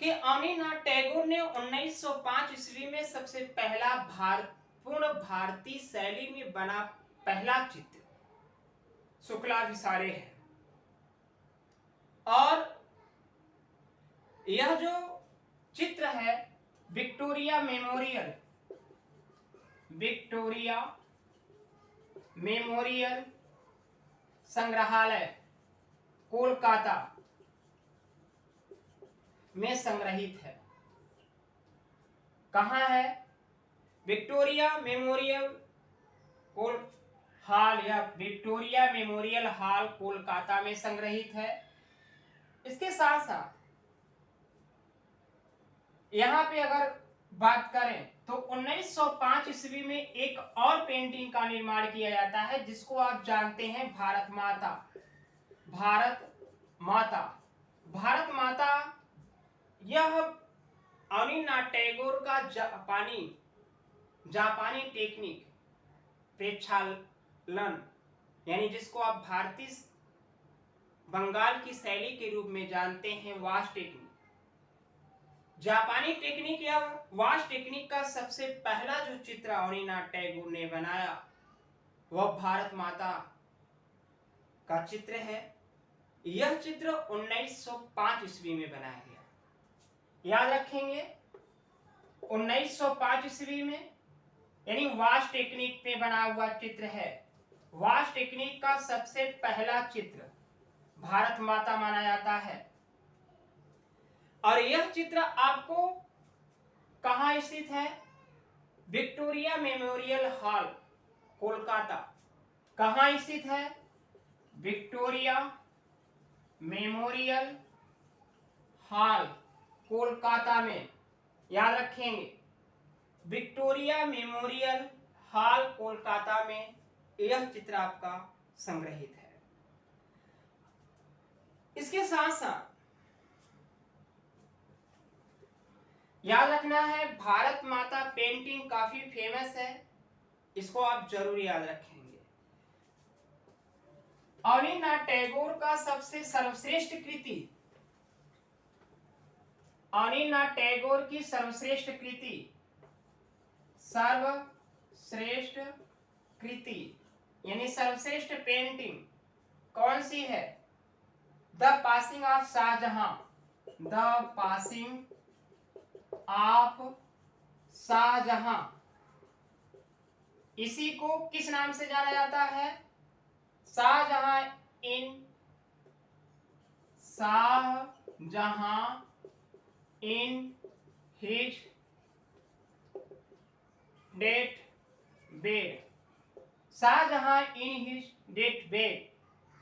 कि अनिना टैगोर ने 1905 ईस्वी में सबसे पहला पूर्ण भारतीय शैली में बना पहला चित्र शुक्लाभिसारे है। और यह जो चित्र है विक्टोरिया मेमोरियल, विक्टोरिया मेमोरियल संग्रहालय कोलकाता में संग्रहित है। कहाँ है? विक्टोरिया मेमोरियल हॉल या विक्टोरिया मेमोरियल हॉल कोलकाता में संग्रहित है। इसके साथ साथ यहाँ पे अगर बात करें तो 1905 ईस्वी में एक और पेंटिंग का निर्माण किया जाता है जिसको आप जानते हैं भारत माता। भारत माता, भारत माता यह अनिना टैगोर का जापानी टेक्निक प्रक्षालन, यानी जिसको आप भारतीय बंगाल की शैली के रूप में जानते हैं, वाश टेक्निक, जापानी टेक्निक या वाश टेक्निक का सबसे पहला जो चित्र अनिना टैगोर ने बनाया वह भारत माता का चित्र है। यह चित्र 1905 ईस्वी में बनाया गया। याद रखेंगे 1905 ईस्वी में, यानी वाश टेक्निक पे बना हुआ चित्र है। वाश टेक्निक का सबसे पहला चित्र भारत माता माना जाता है। और यह चित्र आपको कहाँ स्थित है? Victoria memorial hall Kolkata. कहाँ स्थित है? विक्टोरिया मेमोरियल हॉल कोलकाता में। याद रखेंगे विक्टोरिया मेमोरियल हॉल कोलकाता में यह चित्र आपका संग्रहित है। इसके साथ साथ याद रखना है भारत माता पेंटिंग काफी फेमस है, इसको आप जरूर याद रखेंगे। अनिना टैगोर का सबसे सर्वश्रेष्ठ कृति, अनिना टैगोर की सर्वश्रेष्ठ कृति, सर्वश्रेष्ठ कृति यानी सर्वश्रेष्ठ पेंटिंग कौन सी है? The passing of Shahjahan, the passing of Shahjahan. इसी को किस नाम से जाना जाता है? Shahjahan in his death bed, Shahjahan in his death bed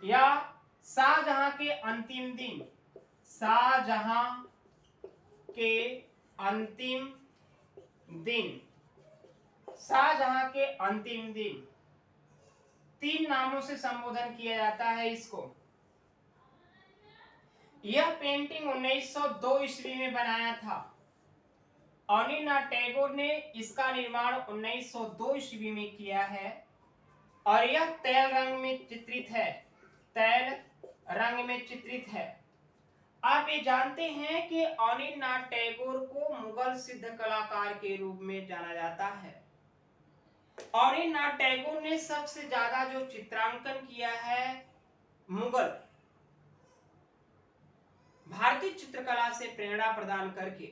या शाहजहां के अंतिम दिन, शाहजहां के अंतिम दिन, शाहजहां के अंतिम दिन, तीन नामों से संबोधन किया जाता है इसको। यह पेंटिंग 1902 ईस्वी में बनाया था। अनिना टैगोर ने इसका निर्माण 1902 ईस्वी में किया है और यह तैल रंग में चित्रित है, तैल रंग में चित्रित है। आप ये जानते हैं कि अनिना टैगोर को मुगल सिद्ध कलाकार के रूप में जाना जाता है। अनिना टैगोर ने सबसे ज्यादा जो चित्रांकन किया है मुगल भारतीय चित्रकला से प्रेरणा प्रदान करके,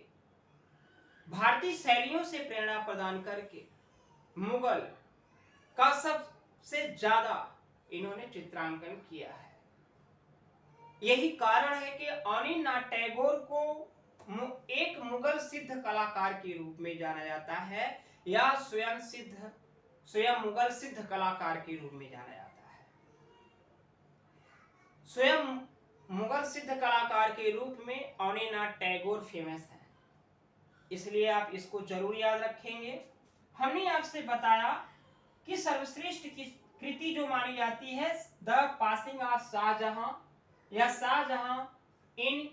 भारतीय शैलियों से प्रेरणा प्रदान करके मुगल का सबसे ज्यादा इन्होंने चित्रांकन किया है। यही कारण है कि अनिना टैगोर को एक मुगल सिद्ध कलाकार के रूप में जाना जाता है या स्वयं मुगल सिद्ध कलाकार के रूप में जाना जाता है। स्वयं मुगल सिद्ध कलाकार के रूप में अवनीनाथ टैगोर फेमस है, इसलिए आप इसको जरूर याद रखेंगे। हमने आपसे बताया कि सर्वश्रेष्ठ की कृति जो मानी जाती है द पासिंग ऑफ शाहजहां या Shahjahan in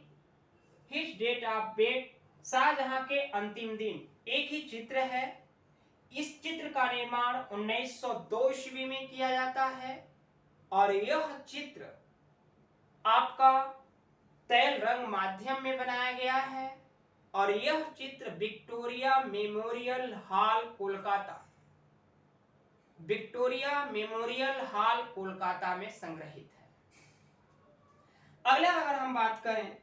his date of death, Shahjahan के अंतिम दिन, एक ही चित्र है। इस चित्र का निर्माण 1902 ईस्वी में किया जाता है और यह चित्र आपका तैल रंग माध्यम में बनाया गया है और यह चित्र Victoria memorial hall Kolkata, Victoria memorial hall Kolkata में संग्रहित है। अगला अगर हम बात करें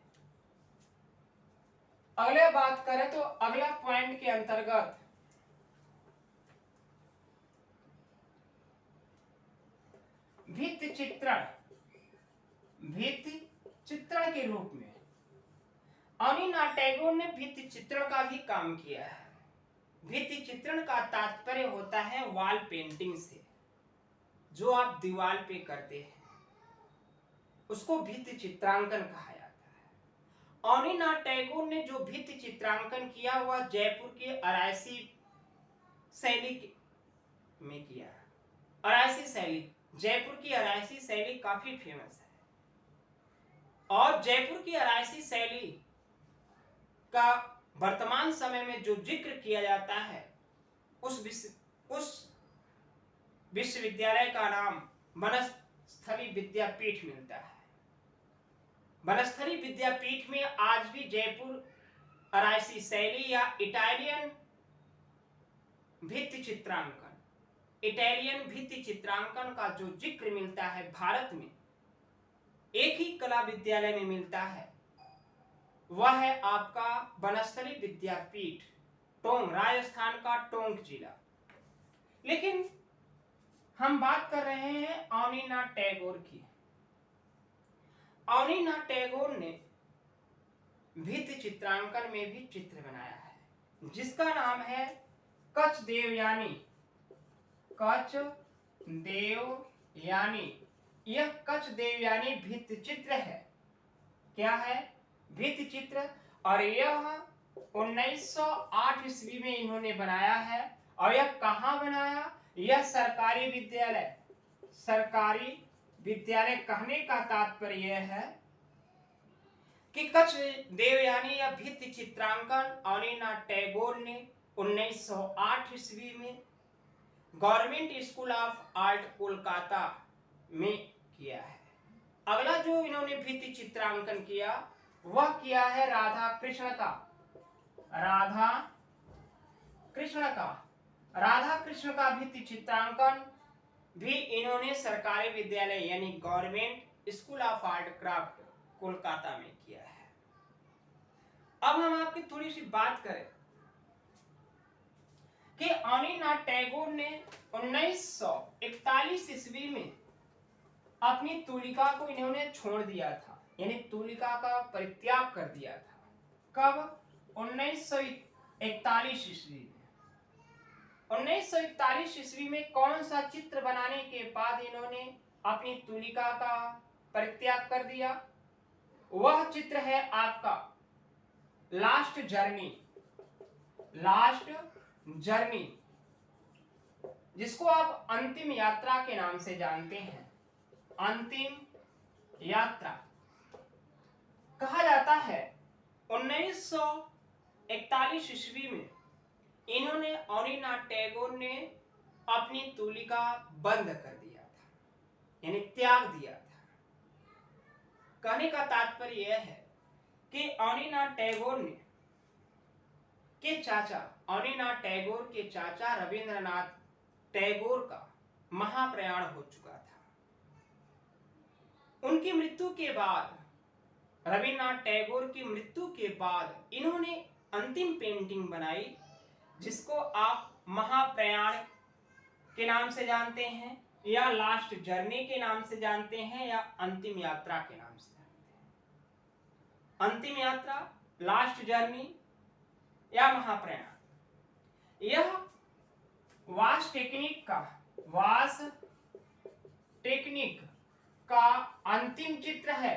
तो अगला पॉइंट के अंतर्गत भित्ति चित्रण के रूप में अवनीनाथ टैगोर ने भित्ति चित्रण का भी काम किया है। भित्ति चित्रण का तात्पर्य होता है वॉल पेंटिंग से, जो आप दीवार पे करते हैं उसको भित्ति चित्रांकन कहा जाता है। अवनीनाथ टैगोर ने जो भित्ति चित्रांकन किया वह जयपुर के अरायसी शैली में किया। अरायसी शैली, जयपुर की अरायसी शैली काफी फेमस है और जयपुर की अरायसी शैली का वर्तमान समय में जो जिक्र किया जाता है उस विश्वविद्यालय का नाम वनस्थली विद्यापीठ मिलता है। वनस्थली विद्यापीठ में आज भी जयपुर अरायसी शैली या इटालियन भित्ति चित्रांकन का जो जिक्र मिलता है भारत में एक ही कला विद्यालय में मिलता है, वह है आपका वनस्थली विद्यापीठ, टोंक, राजस्थान का टोंक जिला। लेकिन हम बात कर रहे हैं अवनीनाथ टैगोर की। अवनीनाथ टैगोर ने भित्ति चित्रांकन में भी चित्र बनाया है जिसका नाम है कच देवयानी। यह कच देवयानी भित्ति चित्र है। क्या है? भित्ति चित्र। और यह 1908 ईस्वी में इन्होंने बनाया है। और यह कहाँ बनाया? यह सरकारी विद्यालय कहने का तात्पर्य यह है कि कच देवयानी या भित्ति चित्रांकन अवनीनाथ टैगोर ने 1908 ईस्वी में government school of art Kolkata में किया है। अगला जो इन्होंने भित्ति चित्रांकन किया वह किया है राधा कृष्ण का भित्ति चित्रांकन भी इन्होंने सरकारी विद्यालय यानी government school of art craft Kolkata में किया है। अब हम आपकी थोड़ी सी बात करें कि अवनीनाथ टैगोर ने 1941 ईस्वी में अपनी तुलिका को इन्होंने छोड़ दिया था, यानी तुलिका का परित्याग कर दिया था। कब? 1941 ईस्वी में। 1941 ईस्वी में कौन सा चित्र बनाने के बाद इन्होंने अपनी तुलिका का परित्याग कर दिया? वह चित्र है आपका लास्ट जर्नी, जिसको आप अंतिम यात्रा के नाम से जानते हैं। अंतिम यात्रा कहा जाता है। 1941 ईस्वी में इन्होंने अवनीनाथ टैगोर ने अपनी तुलिका बंद कर दिया था, यानी त्याग दिया था। कहने का तात्पर्य यह है कि अवनीनाथ टैगोर के चाचा रविंद्रनाथ टैगोर का महाप्रयाण हो चुका था। उनकी मृत्यु के बाद, रविंद्रनाथ टैगोर की मृत्यु के बाद इन्होंने अंतिम पेंटिंग बनाई जिसको आप महाप्रयाण के नाम से जानते हैं या लास्ट जर्नी के नाम से जानते हैं या अंतिम यात्रा के नाम से जानते हैं। अंतिम यात्रा, लास्ट जर्नी या महाप्रयाण। यह वास टेक्निक का अंतिम चित्र है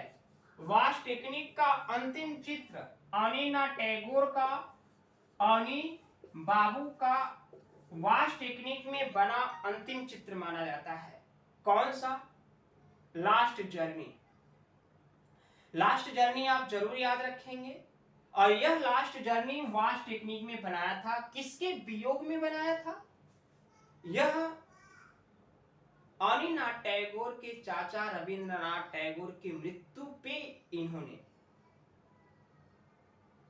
वाश टेक्निक का अंतिम चित्र अनीना टैगोर का, अनी बाबू का वाश टेक्निक में बना अंतिम चित्र माना जाता है। कौन सा? Last journey. लास्ट जर्नी आप जरूर याद रखेंगे। और यह लास्ट जर्नी वाश टेक्निक में बनाया था। किसके वियोग में बनाया था? यह अनीनाथ टैगोर के चाचा रविंद्रनाथ टैगोर की मृत्यु पे इन्होंने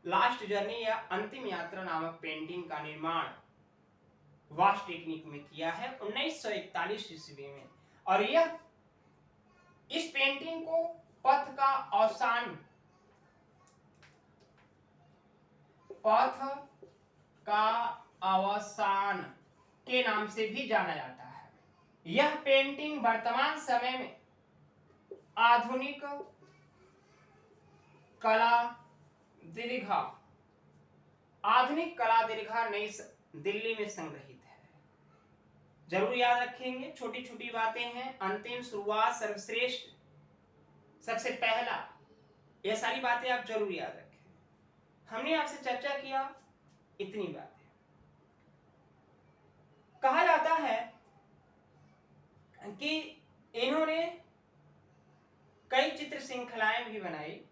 लास्ट जर्नी या अंतिम यात्रा नामक पेंटिंग का निर्माण वाश टेक्निक में किया है 1941 ईस्वी में। और यह इस पेंटिंग को पथ का अवसान, पथ का अवसान के नाम से भी जाना जाता है। यह पेंटिंग वर्तमान समय में आधुनिक कला दीर्घा नई दिल्ली में संग्रहित है। जरूर याद रखेंगे, छोटी छोटी बातें हैं। अंतिम, शुरुआत, सर्वश्रेष्ठ, सबसे पहला, यह सारी बातें आप जरूर याद रखें। हमने आपसे चर्चा किया इतनी बातें। कहा जाता है कि इन्होंने कई चित्र श्रृंखलाएं भी बनाई,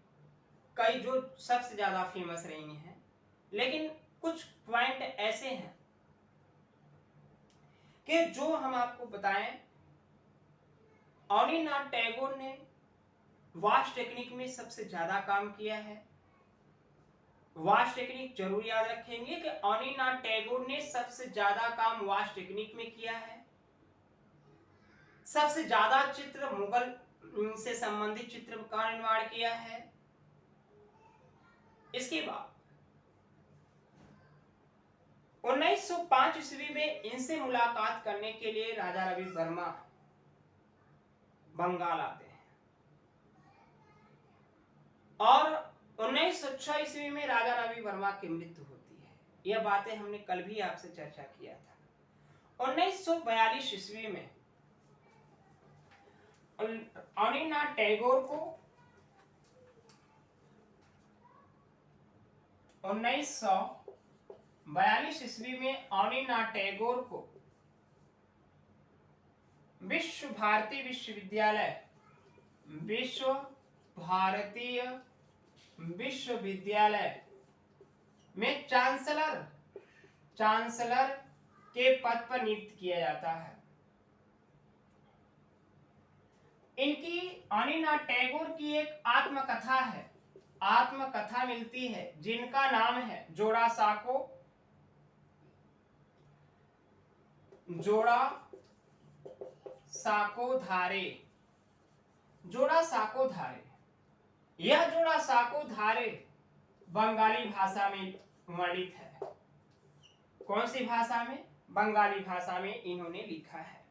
कई जो सबसे ज्यादा फेमस रही हैं। लेकिन कुछ पॉइंट ऐसे हैं कि जो हम आपको बताएं, अनीनाथ टैगोर ने वाश टेक्निक में सबसे ज्यादा काम किया है। वाश टेक्निक जरूर याद रखेंगे कि अनीनाथ टैगोर ने सबसे ज्यादा काम वाश टेक्निक में किया है। सबसे ज्यादा चित्र मुगल से संबंधित चित्र का निर्माण किया है। इसके बाद 1905 ईस्वी में इनसे मुलाकात करने के लिए राजा रवि वर्मा बंगाल आते हैं और 1906 ईस्वी में राजा रवि वर्मा की मृत्यु होती है। यह बातें हमने कल भी आपसे चर्चा किया था। 1942 ईस्वी में अनीनाथ टैगोर को 1942 ईस्वी में अनीनाथ टैगोर को विश्व भारती विश्वविद्यालय में चांसलर के पद पर नियुक्त किया जाता है। इनकी अनीनाथ टैगोर की एक आत्मकथा मिलती है जिनका नाम है जोड़ा साको धारे। यह जोड़ा साको धारे बंगाली भाषा में वर्णित है। कौन सी भाषा में? बंगाली भाषा में इन्होंने लिखा है।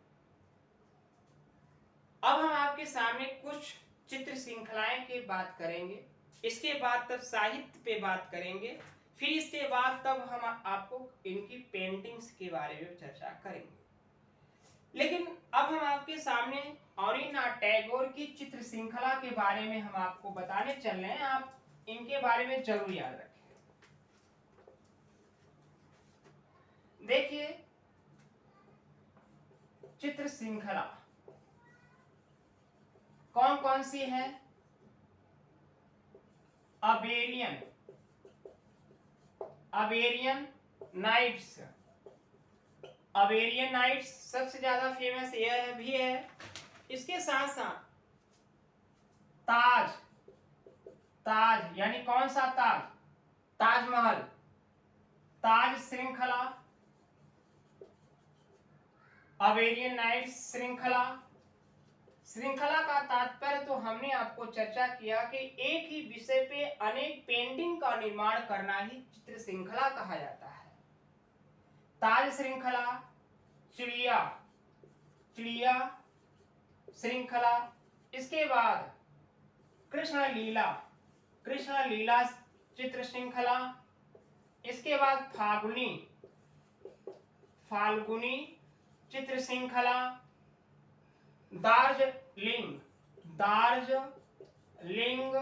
अब हम आपके सामने कुछ चित्र श्रृंखलाएं की बात करेंगे। इसके बाद तब साहित्य पे बात करेंगे। फिर इसके बाद तब हम आपको इनकी पेंटिंग्स के बारे में चर्चा करेंगे। लेकिन अब हम आपके सामने अनीनाथ टैगोर की चित्र श्रृंखला के बारे में हम आपको बताने चल रहे हैं। आप इनके बारे में जरूर याद रखें। देखिए, चित्र श्रृंखला कौन कौन सी है? अबेरियन नाइट्स सबसे ज्यादा फेमस यह भी है। इसके साथ साथ ताज यानी कौन सा ताज? ताजमहल, ताज श्रृंखला, अबेरियन नाइट्स श्रृंखला का तात्पर्य तो हमने आपको चर्चा किया कि एक ही विषय पे अनेक पेंटिंग का निर्माण करना ही चित्र श्रृंखला कहा जाता है। ताज श्रृंखला, चिड़िया श्रृंखला, इसके बाद कृष्ण लीला चित्र श्रृंखला, इसके बाद फाल्गुनी चित्र श्रृंखला, दार्जिलिंग लिंग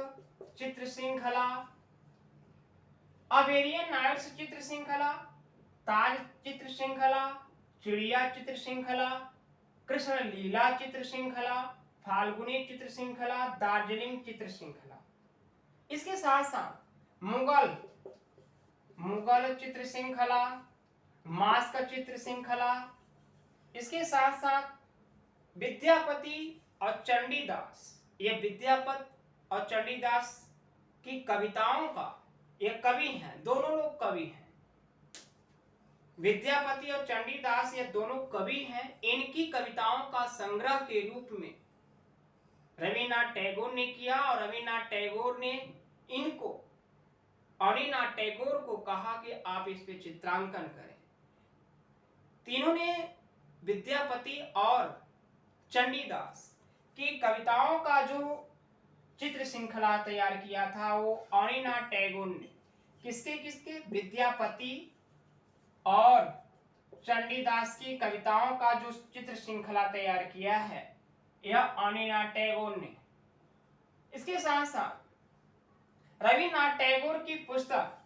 चित्र श्रृंखला, अवेरियन नाइट्स चित्र श्रृंखला, ताज चित्र श्रृंखला, चिड़िया चित्र श्रृंखला, कृष्ण लीला चित्र श्रृंखला, फाल्गुनी चित्र श्रृंखला, दार्जिलिंग चित्र श्रृंखला। इसके साथ साथ मुगल चित्र श्रृंखला, मास्क चित्र श्रृंखला, इसके साथ साथ विद्यापति और चंडीदास, ये विद्यापति और चंडीदास की कविताओं का, ये कवि हैं, दोनों लोग कवि हैं। विद्यापति और चंडीदास ये दोनों कवि हैं। इनकी कविताओं का संग्रह के रूप में रविन्द्रनाथ टैगोर ने किया और रविन्द्रनाथ टैगोर ने इनको, रविन्द्रनाथ टैगोर को कहा कि आप इस पे चित्रांकन करें। तीनों ने विद्यापति और चंडीदास की कविताओं का जो चित्र श्रृंखला तैयार किया था वो रविन्द्रनाथ टैगोर ने किसके विद्यापति और चंडीदास की कविताओं का जो चित्र श्रृंखला तैयार किया है यह रविन्द्रनाथ टैगोर ने। इसके साथ साथ रविन्द्रनाथ टैगोर की पुस्तक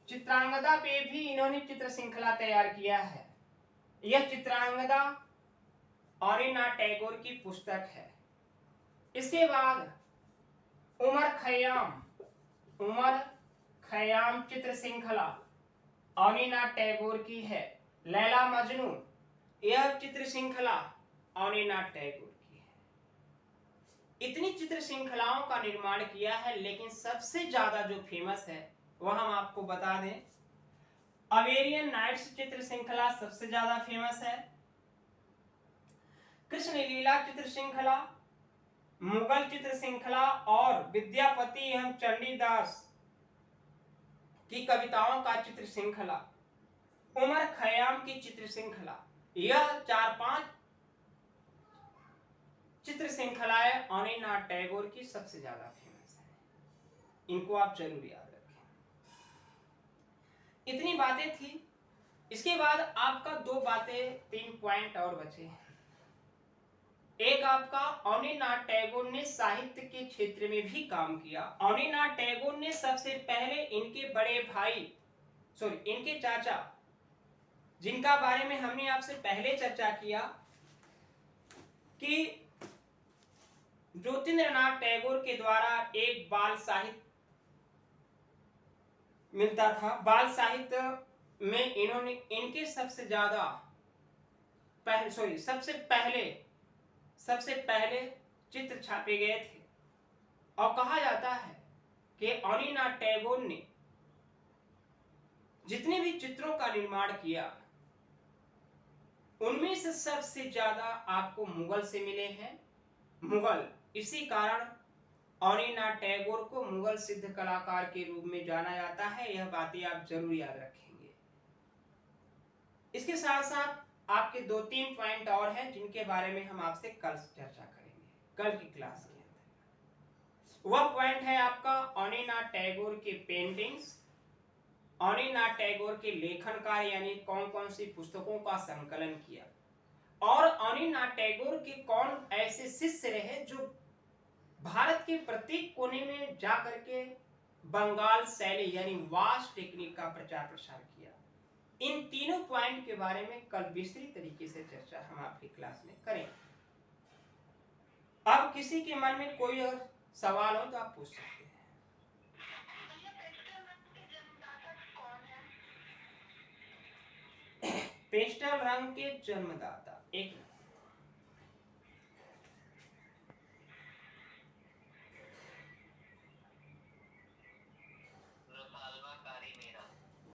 चित्रांगदा पे भी इन्होंने चित्र श्रृंखला तैयार किया है। यह चित्रांगदा रविन्द्रनाथ टैगोर की पुस्तक है। इसके बाद उमर खयाम चित्र श्रृंखला रविन्द्रनाथ टैगोर की है। लैला मजनू, यह चित्र श्रृंखला रविन्द्रनाथ टैगोर की है। इतनी चित्र श्रृंखलाओं का निर्माण किया है, लेकिन सबसे ज्यादा जो फेमस है वह हम आपको बता दें, अवेरियन नाइट्स चित्र श्रृंखला सबसे ज्यादा फेमस है। कृष्ण लीला चित्र श्रृंखला, मुगल चित्र श्रृंखला और विद्यापति एवं चंडीदास की कविताओं का चित्र श्रृंखला, उमर खयाम की चित्र श्रृंखला, यह 4-5 चित्र श्रृंखलाएं रविन्द्रनाथ टैगोर की सबसे ज्यादा फेमस है। इनको आप जरूर याद रखें। इतनी बातें थी। इसके बाद आपका 3 पॉइंट और बचे हैं। एक आपका रविन्द्रनाथ टैगोर ने साहित्य के क्षेत्र में भी काम किया। रविन्द्रनाथ टैगोर ने सबसे पहले इनके चाचा, जिनका बारे में हमने आपसे पहले चर्चा किया कि ज्योतिन्द्रनाथ टैगोर के द्वारा एक बाल साहित्य मिलता था। बाल साहित्य में इन्होंने इनके सबसे पहले चित्र छापे गए थे और कहा जाता है कि रविन्द्रनाथ टैगोर ने जितने भी चित्रों का निर्माण किया उनमें से सबसे ज्यादा आपको मुगल से मिले हैं। मुगल, इसी कारण रविन्द्रनाथ टैगोर को मुगल सिद्ध कलाकार के रूप में जाना जाता है। यह बातें आप जरूर याद रखेंगे। इसके साथ साथ आपके 2-3 पॉइंट और हैं जिनके बारे में हम आपसे कल चर्चा करेंगे, कल की क्लास के अंदर। वह पॉइंट है आपका रविन्द्रनाथ टैगोर के पेंटिंग्स, रविन्द्रनाथ टैगोर के लेखन कार्य, यानी कौन कौन सी पुस्तकों का संकलन किया, और रविन्द्रनाथ टैगोर के कौन ऐसे शिष्य रहे जो भारत के प्रत्येक कोने में जाकर के बंगाल शैली यानी वास्ट टेक्निक का प्रचार प्रसार किया। इन तीनों पॉइंट के बारे में कल विस्तृत तरीके से चर्चा हम आपकी क्लास में करेंगे। अब किसी के मन में कोई और सवाल हो तो आप पूछ सकते हैं। पेस्टल रंग के जन्मदाता, एक